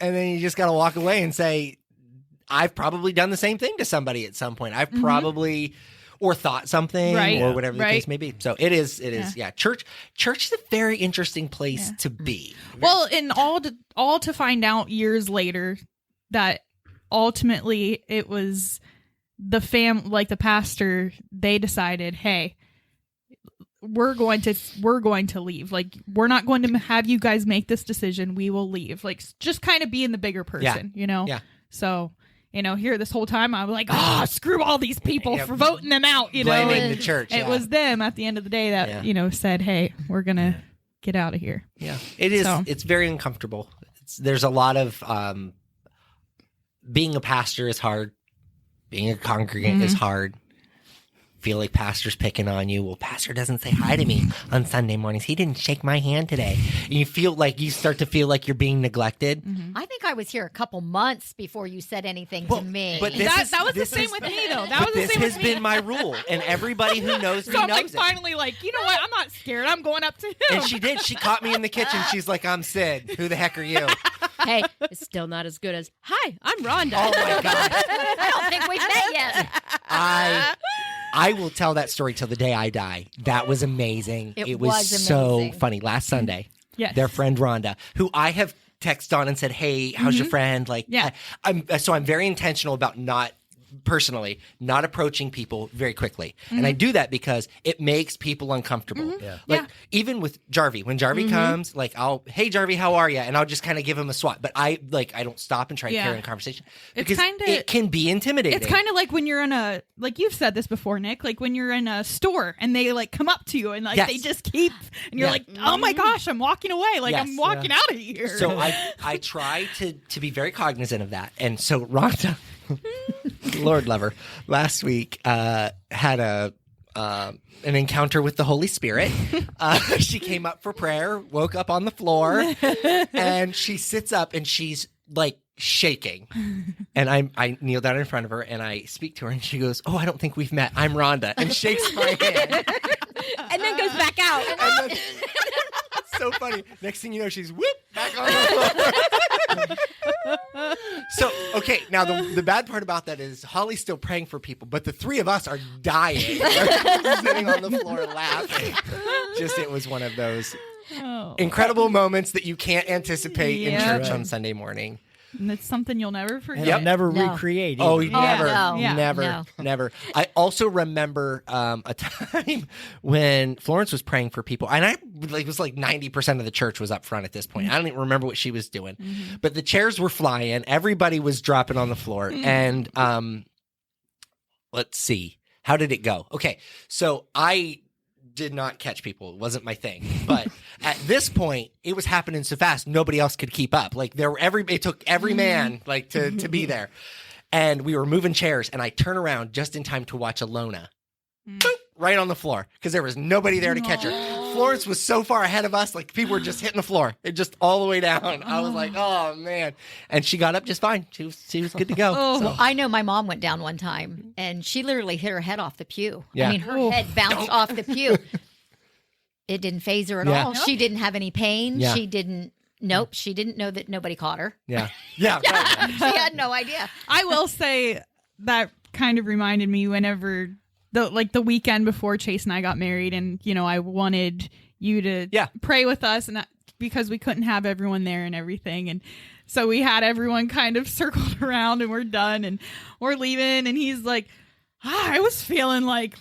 Speaker 1: and then you just got to walk away and say, I've probably done the same thing to somebody at some point. I've probably or thought something
Speaker 2: Right.
Speaker 1: or whatever the
Speaker 2: Right.
Speaker 1: case may be. So it is. Yeah. Church is a very interesting place
Speaker 2: Yeah.
Speaker 1: to be.
Speaker 2: Well, and all to find out years later that ultimately it was the the pastor, they decided, hey, we're going to leave. Like, we're not going to have you guys make this decision. We will leave. Like, just kind of being the bigger person,
Speaker 1: Yeah.
Speaker 2: So, here this whole time I was like, screw all these people
Speaker 1: Yeah.
Speaker 2: for voting them out,
Speaker 1: Blaming
Speaker 2: and
Speaker 1: the church.
Speaker 2: it
Speaker 1: yeah.
Speaker 2: was them at the end of the day that, said, hey, we're going to get out of here.
Speaker 1: Yeah, it is.
Speaker 2: So.
Speaker 1: It's very uncomfortable. There's a lot of being a pastor is hard. Being a congregant is hard. Feel like pastor's picking on you. Well, pastor doesn't say hi to me on Sunday mornings. He didn't shake my hand today. And you start to feel like you're being neglected.
Speaker 3: I think I was here a couple months before you said anything to me.
Speaker 1: But
Speaker 2: That was the
Speaker 1: this
Speaker 2: same
Speaker 1: is-
Speaker 2: with me, though. That
Speaker 1: But
Speaker 2: was the
Speaker 1: this
Speaker 2: same
Speaker 1: has
Speaker 2: with me.
Speaker 1: been my rule, and everybody who knows me
Speaker 2: So I'm like,
Speaker 1: knows it.
Speaker 2: finally, like, you know what? I'm not scared. I'm going up to him.
Speaker 1: And she did. She caught me in the kitchen. She's like, "I'm Sid. Who the heck are you?"
Speaker 6: Hey, it's still not as good as, hi, I'm Rhonda.
Speaker 1: Oh my god!
Speaker 3: I don't think we've met yet.
Speaker 1: I will tell that story till the day I die. That was amazing.
Speaker 3: It
Speaker 1: was
Speaker 3: was
Speaker 1: so
Speaker 3: amazing.
Speaker 1: funny. Last Sunday,
Speaker 2: Yes.
Speaker 1: their friend Rhonda, who I have texted on and said, "Hey, how's your friend?" Like,
Speaker 2: Yeah.
Speaker 1: I'm very intentional about not approaching people very quickly. And I do that because it makes people uncomfortable.
Speaker 5: Yeah.
Speaker 1: Like,
Speaker 2: Yeah.
Speaker 1: even with Jarvie, when Jarvie comes, like, hey Jarvie, how are you? And I'll just kind of give him a swat. But I don't stop and try to
Speaker 2: Yeah.
Speaker 1: carry on conversation
Speaker 2: It's
Speaker 1: because
Speaker 2: kinda-
Speaker 1: it can be intimidating.
Speaker 2: It's kind of like when you're in like you've said this before, Nick, like when you're in a store and they like come up to you and like
Speaker 1: Yes.
Speaker 2: they just keep, and you're
Speaker 1: Yeah.
Speaker 2: like, oh my gosh, I'm walking away. Like,
Speaker 1: Yes.
Speaker 2: I'm walking out of here.
Speaker 1: So I try to be very cognizant of that. And so Rhonda, Lord love her, last week had an encounter with the Holy Spirit. She came up for prayer, woke up on the floor, and she sits up and she's like shaking. And I kneel down in front of her and I speak to her and she goes, "Oh, I don't think we've met. I'm Rhonda," and shakes my hand.
Speaker 6: And then goes back out.
Speaker 1: And then, it's so funny. Next thing you know, she's back on the floor. So, okay, now the bad part about that is Holly's still praying for people, but the three of us are dying, sitting on the floor laughing. It was one of those incredible moments that you can't anticipate in
Speaker 2: Yeah.
Speaker 1: church
Speaker 5: Right.
Speaker 1: on Sunday morning.
Speaker 2: And it's something you'll never
Speaker 5: And
Speaker 2: forget.
Speaker 1: Yep.
Speaker 5: I'll never
Speaker 3: No.
Speaker 5: recreate.
Speaker 1: Oh,
Speaker 5: either.
Speaker 1: never,
Speaker 3: no.
Speaker 2: Yeah.
Speaker 1: never,
Speaker 3: No.
Speaker 1: never. I also remember a time when Florence was praying for people, and it was like 90% of the church was up front at this point. I don't even remember what she was doing, but the chairs were flying, everybody was dropping on the floor, and let's see, how did it go? Okay, so I did not catch people. It wasn't my thing. But at this point, it was happening so fast, nobody else could keep up. Like it took every man like to be there. And we were moving chairs, and I turn around just in time to watch Alona. Boop, right on the floor, because there was nobody there to catch her. Florence was so far ahead of us, like people were just hitting the floor. It just all the way down. I was like, oh man. And she got up just fine. She was good to go.
Speaker 3: Oh,
Speaker 1: So,
Speaker 3: I know my mom went down one time and she literally hit her head off the pew.
Speaker 1: Yeah.
Speaker 3: I mean, her head bounced off the pew. It didn't phase her at
Speaker 1: Yeah.
Speaker 3: all. She didn't have any pain.
Speaker 1: Yeah.
Speaker 3: She didn't. Nope. She didn't know that nobody caught her.
Speaker 1: yeah. Yeah. Right.
Speaker 3: She had no idea.
Speaker 2: I will say that kind of reminded me whenever the weekend before Chase and I got married, and I wanted you to pray with us, and because we couldn't have everyone there and everything, and so we had everyone kind of circled around, and we're done, and we're leaving, and he's like, I was feeling like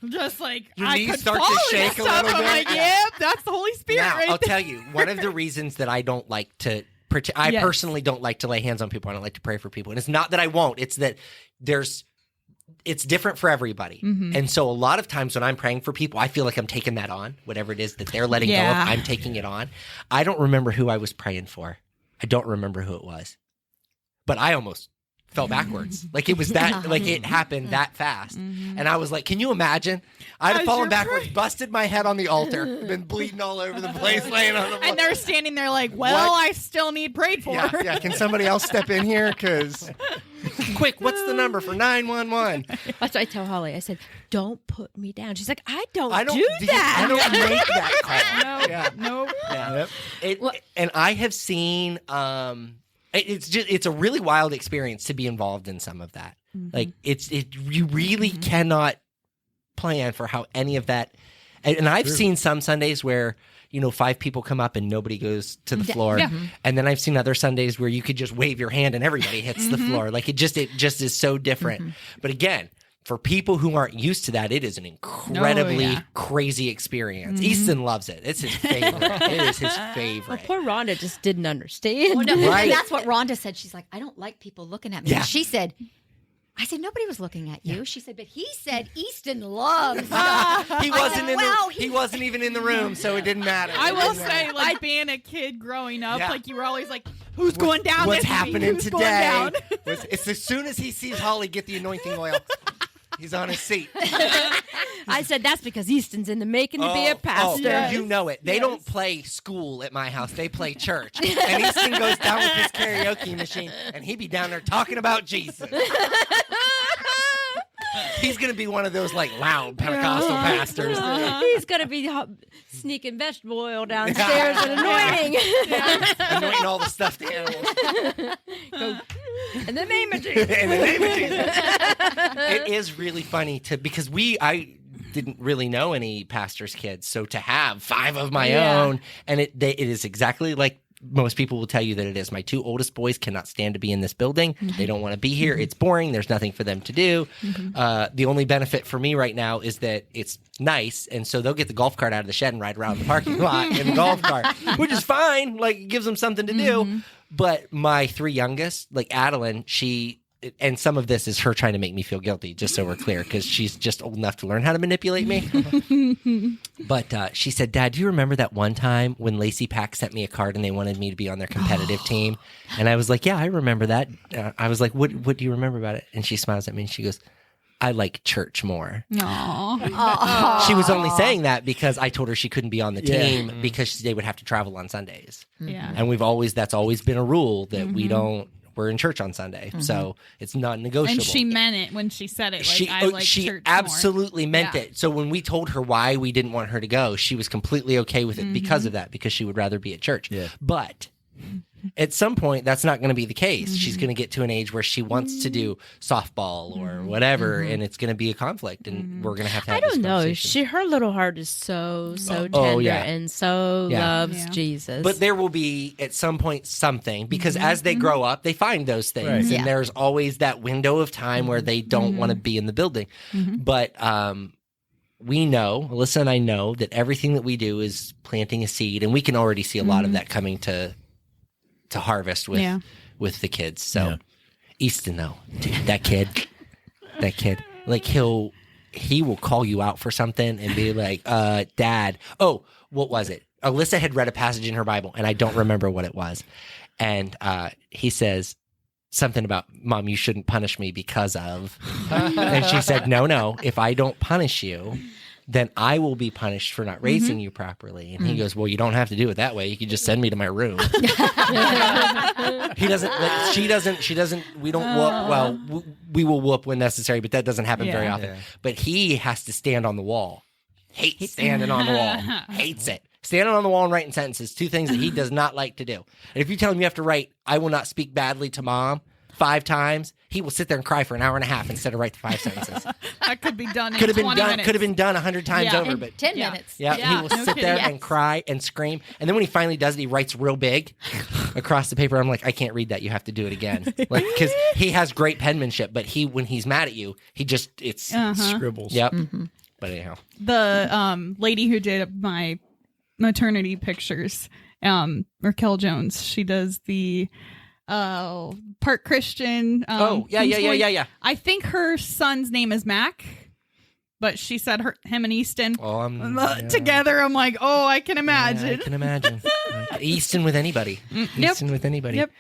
Speaker 2: just like
Speaker 1: Your
Speaker 2: I
Speaker 1: knees
Speaker 2: could
Speaker 1: start to
Speaker 2: fall and
Speaker 1: shake a
Speaker 2: stuff.
Speaker 1: little
Speaker 2: I'm
Speaker 1: bit.
Speaker 2: like, yep, that's the Holy Spirit.
Speaker 1: Now,
Speaker 2: right
Speaker 1: I'll
Speaker 2: there.
Speaker 1: tell you, one of the reasons that I don't like to I
Speaker 2: Yes.
Speaker 1: personally don't like to lay hands on people. I don't like to pray for people. And it's not that I won't. It's that it's different for everybody.
Speaker 2: Mm-hmm.
Speaker 1: And so a lot of times when I'm praying for people, I feel like I'm taking that on, whatever it is that they're letting go of,
Speaker 2: Yeah.
Speaker 1: I'm taking it on. I don't remember who I was praying for. I don't remember who it was. But I almost fell backwards. Like it was that, like it happened that fast. And I was like, can you imagine? I'd have
Speaker 2: As
Speaker 1: fallen
Speaker 2: you're
Speaker 1: backwards,
Speaker 2: praying.
Speaker 1: busted my head on the altar, been bleeding all over the place, laying on the floor.
Speaker 2: And they're standing there like, well,
Speaker 1: What?
Speaker 2: I still need prayed for.
Speaker 1: Yeah. Can somebody else step in here? Because quick, what's the number for 911?
Speaker 6: That's what I tell Holly. I said, don't put me down. She's like, I don't
Speaker 1: I don't
Speaker 6: do that.
Speaker 1: I don't make that call.
Speaker 2: No,
Speaker 1: Yeah.
Speaker 2: no.
Speaker 1: Yeah. And I have seen it's a really wild experience to be involved in some of that. Like you really cannot plan for how any of that. And I've seen some Sundays where 5 people come up and nobody goes to the floor.
Speaker 2: Yeah.
Speaker 1: And then I've seen other Sundays where you could just wave your hand and everybody hits the floor. Like it just is so different. But again, for people who aren't used to that, it is an incredibly crazy experience. Easton loves it. It's his favorite. It is his favorite.
Speaker 6: Poor Rhonda just didn't understand.
Speaker 3: Well, no,
Speaker 1: Right.
Speaker 3: and that's what Rhonda said. She's like, I don't like people looking at me.
Speaker 1: Yeah.
Speaker 3: She said, I said, nobody was looking at you. She said, but he said Easton loves.
Speaker 1: He wasn't
Speaker 3: said, "Wow,
Speaker 1: he wasn't even in the room, so it didn't matter.
Speaker 2: I
Speaker 1: It
Speaker 2: will
Speaker 1: didn't matter.
Speaker 2: say, like being a kid growing up,
Speaker 1: Yeah.
Speaker 2: like you were always like, "Who's going down?
Speaker 1: What's
Speaker 2: this week?
Speaker 1: happening
Speaker 2: Who's going
Speaker 1: today?
Speaker 2: down?"
Speaker 1: It's as soon as he sees Holly get the anointing oil, he's on his seat.
Speaker 6: I said, that's because Easton's in the making to be a pastor.
Speaker 2: Yes.
Speaker 1: You know it. They don't play school at my house. They play church. And Easton goes down with his karaoke machine, and he be down there talking about Jesus. He's going to be one of those like loud Pentecostal pastors.
Speaker 6: He's going to be sneaking vegetable oil downstairs and anointing.
Speaker 1: Anointing all the stuffed animals.
Speaker 6: In the name of Jesus.
Speaker 1: In the name of Jesus. It is really funny because I didn't really know any pastors' kids, so to have 5 of my own, and it is exactly like most people will tell you that it is. My 2 oldest boys cannot stand to be in this building. They don't want to be here. It's boring. There's nothing for them to do. The only benefit for me right now is that it's nice, and so they'll get the golf cart out of the shed and ride around the parking lot in the golf cart, which is fine. Like, it gives them something to do. But my 3 youngest, like Adeline, and some of this is her trying to make me feel guilty, just so we're clear, because she's just old enough to learn how to manipulate me. But she said, Dad, do you remember that one time when Lacey Pack sent me a card and they wanted me to be on their competitive team? And I was like, yeah, I remember that. I was like, what do you remember about it? And she smiles at me and she goes, I like church more.
Speaker 2: Aww.
Speaker 1: She was only saying that because I told her she couldn't be on the team because they would have to travel on Sundays.
Speaker 2: Yeah.
Speaker 1: And that's always been a rule that we're in church on Sunday. So it's not negotiable.
Speaker 2: And she meant it when she said it. Like, I like
Speaker 1: she
Speaker 2: church
Speaker 1: absolutely meant
Speaker 2: Yeah.
Speaker 1: it. So when we told her why we didn't want her to go, she was completely okay with it because of that, because she would rather be at church.
Speaker 5: Yeah.
Speaker 1: But at some point, that's not going to be the case. She's going to get to an age where she wants to do softball or whatever, and it's going to be a conflict, and we're going to have
Speaker 6: I
Speaker 1: this
Speaker 6: don't know.
Speaker 1: conversation.
Speaker 6: Her little heart is so tender
Speaker 1: yeah.
Speaker 6: and so
Speaker 1: Yeah.
Speaker 6: loves
Speaker 2: Yeah.
Speaker 6: Jesus.
Speaker 1: But there will be at some point something, because as they grow up, they find those things,
Speaker 5: Right.
Speaker 1: and
Speaker 3: Yeah.
Speaker 1: there's always that window of time where they don't want to be in the building. But we know, Alyssa and I know, that everything that we do is planting a seed, and we can already see a lot of that coming to harvest with the kids. So Easton, though, dude, that kid, like he will call you out for something and be like, Dad, oh, what was it? Alyssa had read a passage in her Bible, and I don't remember what it was. And he says something about, Mom, you shouldn't punish me because of. And she said, no, if I don't punish you, then I will be punished for not raising you properly. And he goes, well, you don't have to do it that way. You can just send me to my room. He doesn't, like, she doesn't, we don't whoop. Well, we will whoop when necessary, but that doesn't happen very often. Yeah. But he has to stand on the wall. Hates standing on the wall. Hates it. Standing on the wall and writing sentences, 2 things that he does not like to do. And if you tell him you have to write, I will not speak badly to Mom 5 times, he will sit there and cry for an hour and a half instead of write the 5 sentences.
Speaker 2: That could be done in 20 minutes.
Speaker 1: Could have been done 100 times over, but
Speaker 3: 10 minutes.
Speaker 1: Yeah, he will sit there and cry and scream. And then when he finally does it, he writes real big across the paper. I'm like, I can't read that. You have to do it again. Like, because he has great penmanship, but when he's mad at you, it's
Speaker 5: scribbles.
Speaker 1: Yep. But anyhow.
Speaker 2: The lady who did my maternity pictures, Raquel Jones, she does the part Christian.
Speaker 1: Yeah.
Speaker 2: I think her son's name is Mac, but she said him and Easton together. I'm like, oh, I can imagine.
Speaker 1: Yeah, I can imagine. Easton with anybody. Easton with anybody.
Speaker 2: Yep.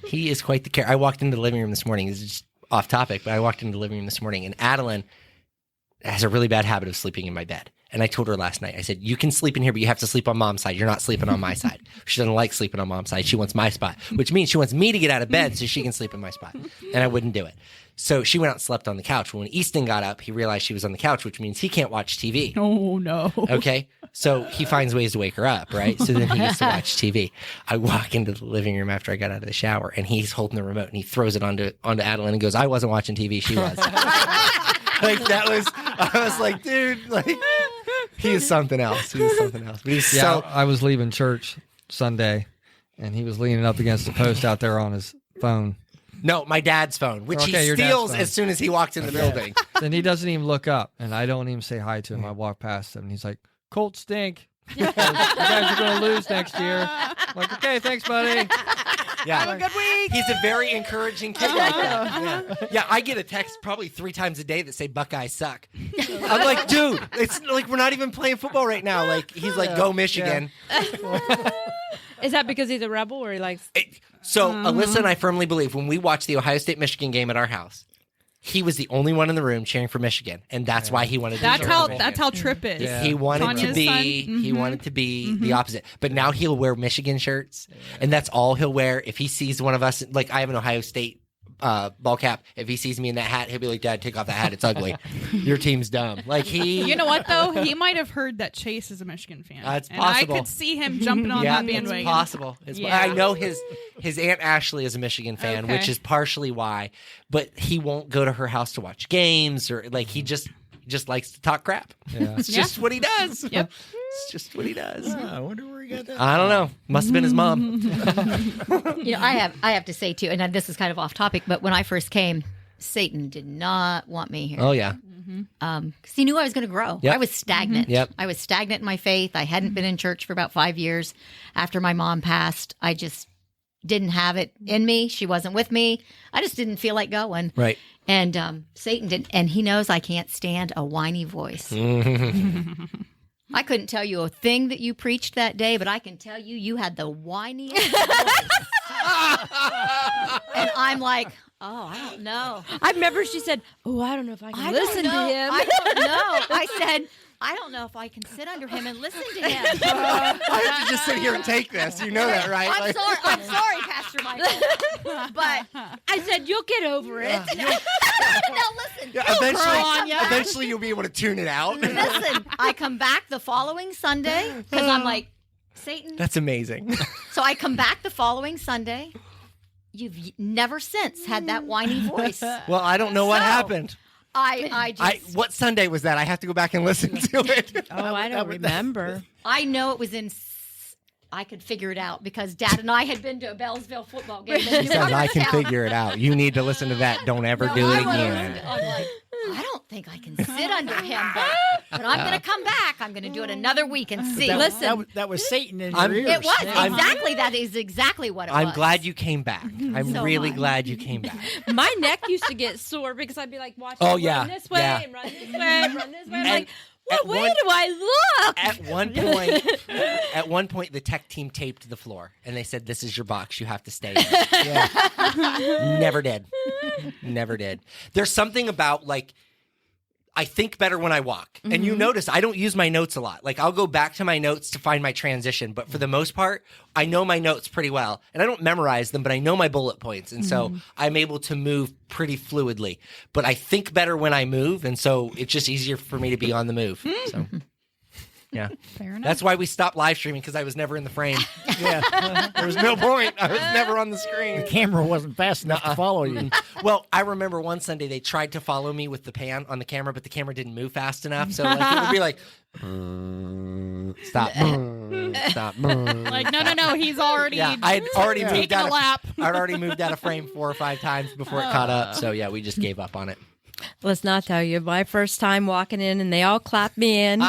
Speaker 1: He is quite the character. I walked into the living room this morning. This is just off topic, but I walked into the living room this morning, and Adeline has a really bad habit of sleeping in my bed. And I told her last night, I said, you can sleep in here, but you have to sleep on Mom's side. You're not sleeping on my side. She doesn't like sleeping on Mom's side. She wants my spot, which means she wants me to get out of bed so she can sleep in my spot. And I wouldn't do it. So she went out and slept on the couch. When Easton got up, he realized she was on the couch, which means he can't watch TV.
Speaker 2: Oh, no.
Speaker 1: Okay. So he finds ways to wake her up, right? So then he gets to watch TV. I walk into the living room after I got out of the shower, and he's holding the remote, and he throws it onto Adeline and goes, I wasn't watching TV. She was. I was like, dude, like, he is something else. But he's
Speaker 4: I was leaving church Sunday, and he was leaning up against the post out there on his phone.
Speaker 1: No, my dad's phone, which he steals as soon as he walks in the building.
Speaker 4: Then he doesn't even look up, and I don't even say hi to him. I walk past him, and he's like, Colts stink. You guys are going to lose next year. I'm like, okay, thanks, buddy.
Speaker 1: Yeah.
Speaker 2: Have a good week.
Speaker 1: He's a very encouraging kid like that. Yeah, I get a text probably 3 times a day that say Buckeyes suck. I'm like, dude, it's like we're not even playing football right now. Like, he's like, go Michigan.
Speaker 6: Is that because he's a rebel or he likes...
Speaker 1: Alyssa and I firmly believe when we watch the Ohio State-Michigan game at our house, he was the only one in the room cheering for Michigan, and that's why he wanted to
Speaker 2: That's how Trip is.
Speaker 1: Yeah. He wanted
Speaker 2: Tanya's
Speaker 1: to be
Speaker 2: son.
Speaker 1: he wanted to be the opposite. But now he'll wear Michigan shirts, and that's all he'll wear. If he sees one of us, like I have an Ohio State ball cap, if he sees me in that hat, he'll be like, Dad, take off that hat, it's ugly. Your team's dumb. Like
Speaker 2: You know what though? He might have heard that Chase is a Michigan fan.
Speaker 1: It's possible.
Speaker 2: I could see him jumping on that bandwagon.
Speaker 1: It's possible. I know his Aunt Ashley is a Michigan fan, which is partially why, but he won't go to her house to watch games or like he just likes to talk crap. Yeah. It's just what he does.
Speaker 2: Yep.
Speaker 1: It's just what he does.
Speaker 5: I wonder where he got that.
Speaker 1: I don't know. Must have been his mom.
Speaker 3: I have to say too, and this is kind of off topic, but when I first came, Satan did not want me here.
Speaker 1: Oh yeah.
Speaker 3: Because he knew I was going to grow.
Speaker 1: Yep.
Speaker 3: I was stagnant.
Speaker 1: Yep.
Speaker 3: I was stagnant in my faith. I hadn't been in church for about 5 years. After my mom passed, I just didn't have it in me. She wasn't with me. I just didn't feel like going.
Speaker 1: Right.
Speaker 3: And Satan didn't. And he knows I can't stand a whiny voice. I couldn't tell you a thing that you preached that day, but I can tell you had the whiniest voice. And I'm like, oh, I don't know.
Speaker 6: I remember she said, oh, I don't know if I can listen to him.
Speaker 3: I don't know. I said, I don't know if I can sit under him and listen to him.
Speaker 1: I have to just sit here and take this. You know that, right?
Speaker 3: I'm sorry, Pastor Michael. But
Speaker 6: I said, you'll get over it.
Speaker 3: now listen.
Speaker 1: Yeah, eventually you'll be able to tune it out.
Speaker 3: Listen, I come back the following Sunday because I'm like, Satan.
Speaker 1: That's amazing.
Speaker 3: So I come back the following Sunday. You've never since had that whiny voice.
Speaker 1: Well, I don't know what happened.
Speaker 3: What
Speaker 1: Sunday was that? I have to go back and listen to it.
Speaker 6: Oh, I don't remember.
Speaker 3: I know it was in. I could figure it out because Dad and I had been to a Bellsville football game.
Speaker 1: She says, I can figure it out. You need to listen to that. Don't ever do it again.
Speaker 3: I'm like, I don't think I can sit under him, but But I'm going to come back. I'm going to do it another week and see.
Speaker 5: That was Satan in your ears.
Speaker 3: It was exactly that is exactly what it was.
Speaker 1: I'm glad you came back. I'm
Speaker 3: So
Speaker 1: really
Speaker 3: much.
Speaker 1: glad you came back.
Speaker 6: My neck used to get sore because I'd be like watching run this way and run this way and run this way. I'm like, what way do I look?
Speaker 1: At one point, the tech team taped the floor and they said, "This is your box. You have to stay." Never did. Never did. There's something about like, I think better when I walk. And you notice I don't use my notes a lot. Like I'll go back to my notes to find my transition. But for the most part, I know my notes pretty well. And I don't memorize them, but I know my bullet points. And so I'm able to move pretty fluidly. But I think better when I move. And so it's just easier for me to be on the move. So yeah.
Speaker 2: Fair enough.
Speaker 1: That's why we stopped live streaming, because I was never in the frame. There was no point. I was never on the screen.
Speaker 5: The camera wasn't fast enough to follow you.
Speaker 1: Well, I remember one Sunday they tried to follow me with the pan on the camera, but the camera didn't move fast enough. So like, it would be like, stop, stop.
Speaker 2: Like, no, he's already.
Speaker 1: Yeah, I'd already moved
Speaker 2: taken a
Speaker 1: out.
Speaker 2: lap.
Speaker 1: I'd already moved out of frame 4 or 5 times before it caught up. So yeah, we just gave up on it.
Speaker 6: Let's not tell you my first time walking in, and they all clapped me in.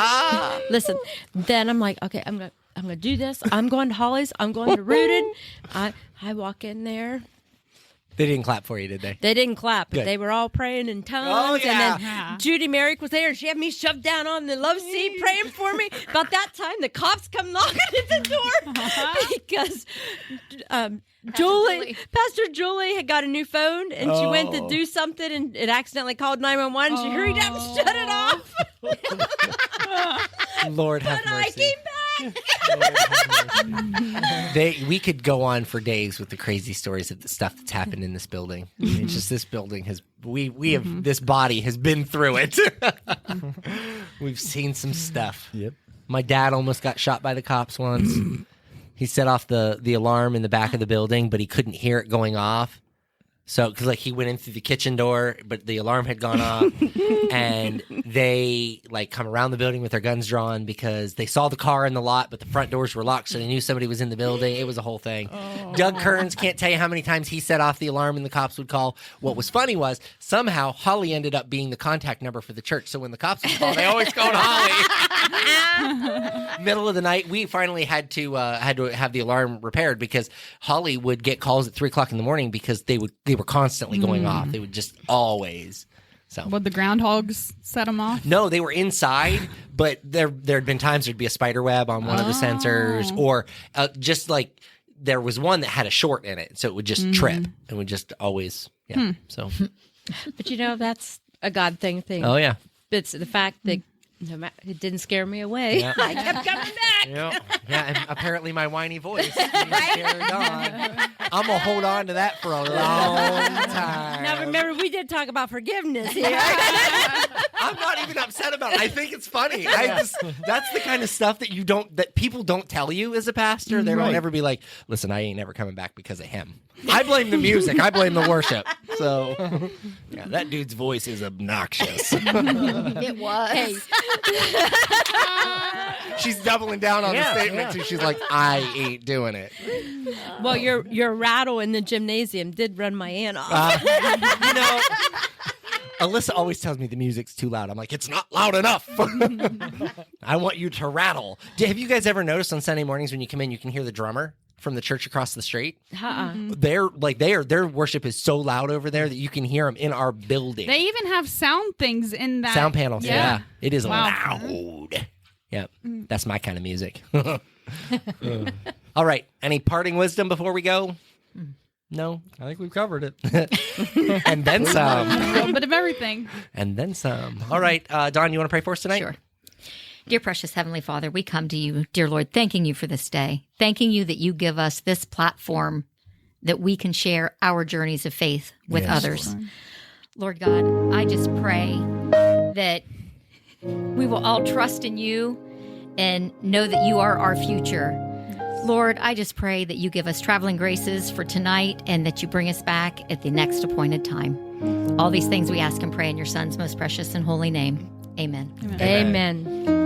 Speaker 6: Listen, then I'm like, okay, I'm gonna do this. I'm going to Holly's. I'm going to Rooted. I walk in there.
Speaker 1: They didn't clap for you, did they?
Speaker 6: They didn't clap, but
Speaker 1: Good.
Speaker 6: they were all praying in tongues.
Speaker 1: Oh, yeah.
Speaker 6: And then Judy Merrick was there, and she had me shoved down on the love seat praying for me. About that time, the cops come knocking at the door because Pastor Julie had got a new phone, and she went to do something, and it accidentally called 911. She hurried up and shut it off.
Speaker 1: Lord have
Speaker 6: But
Speaker 1: mercy.
Speaker 6: I came back.
Speaker 1: We could go on for days with the crazy stories of the stuff that's happened in this building. It's just this building has we have this body has been through it. We've seen some stuff.
Speaker 5: Yep.
Speaker 1: My dad almost got shot by the cops once. He set off the alarm in the back of the building, but he couldn't hear it going off. So, because like he went in through the kitchen door, but the alarm had gone off, and they like come around the building with their guns drawn because they saw the car in the lot, but the front doors were locked, so they knew somebody was in the building. It was a whole thing. Doug Kearns can't tell you how many times he set off the alarm and the cops would call. What was funny was somehow Holly ended up being the contact number for the church. So when the cops would call, they always called Holly. Middle of the night, we finally had to have the alarm repaired because Holly would get calls at 3:00 in the morning because they were constantly going off. They would just always. So
Speaker 2: Would the groundhogs set them off?
Speaker 1: no, they were inside, but there'd been times there'd be a spider web on one of the sensors, or just like there was one that had a short in it, so it would just trip and would just always So
Speaker 6: But you know, that's a God thing.
Speaker 1: oh yeah.
Speaker 6: It's the fact that it didn't scare me away.
Speaker 1: Yeah.
Speaker 6: I kept coming back.
Speaker 1: Yeah, and apparently my whiny voice carried on. I'm gonna hold on to that for a long time.
Speaker 6: Now remember, we did talk about forgiveness here.
Speaker 1: I'm not even upset about it. I think it's funny. That's the kind of stuff that people don't tell you as a pastor. They don't ever be like, listen, I ain't never coming back because of him. I blame the music. I blame the worship. So yeah, that dude's voice is obnoxious.
Speaker 3: It was.
Speaker 6: Hey,
Speaker 1: She's doubling down on the statement too. She's like, I ain't doing it.
Speaker 6: well, your rattle in the gymnasium did run my aunt off.
Speaker 1: Alyssa always tells me the music's too loud. I'm like, it's not loud enough. I want you to rattle. Have you guys ever noticed on Sunday mornings when you come in, you can hear the drummer from the church across the street? Their worship is so loud over there that you can hear them in our building.
Speaker 2: They even have sound things in that.
Speaker 1: Sound panels. Yeah. It is
Speaker 2: Wow.
Speaker 1: loud. Yep. That's my kind of music. All right. Any parting wisdom before we go? No?
Speaker 4: I think we've covered it.
Speaker 1: And then some.
Speaker 2: A little bit of everything.
Speaker 1: And then some. All right. Dawn, you want to pray for us tonight?
Speaker 3: Sure. Dear precious Heavenly Father, we come to you, dear Lord, thanking you for this day. Thanking you that you give us this platform that we can share our journeys of faith with others. Lord God, I just pray that we will all trust in you and know that you are our future. Lord, I just pray that you give us traveling graces for tonight and that you bring us back at the next appointed time. All these things we ask and pray in your Son's most precious and holy name. Amen.
Speaker 6: Amen.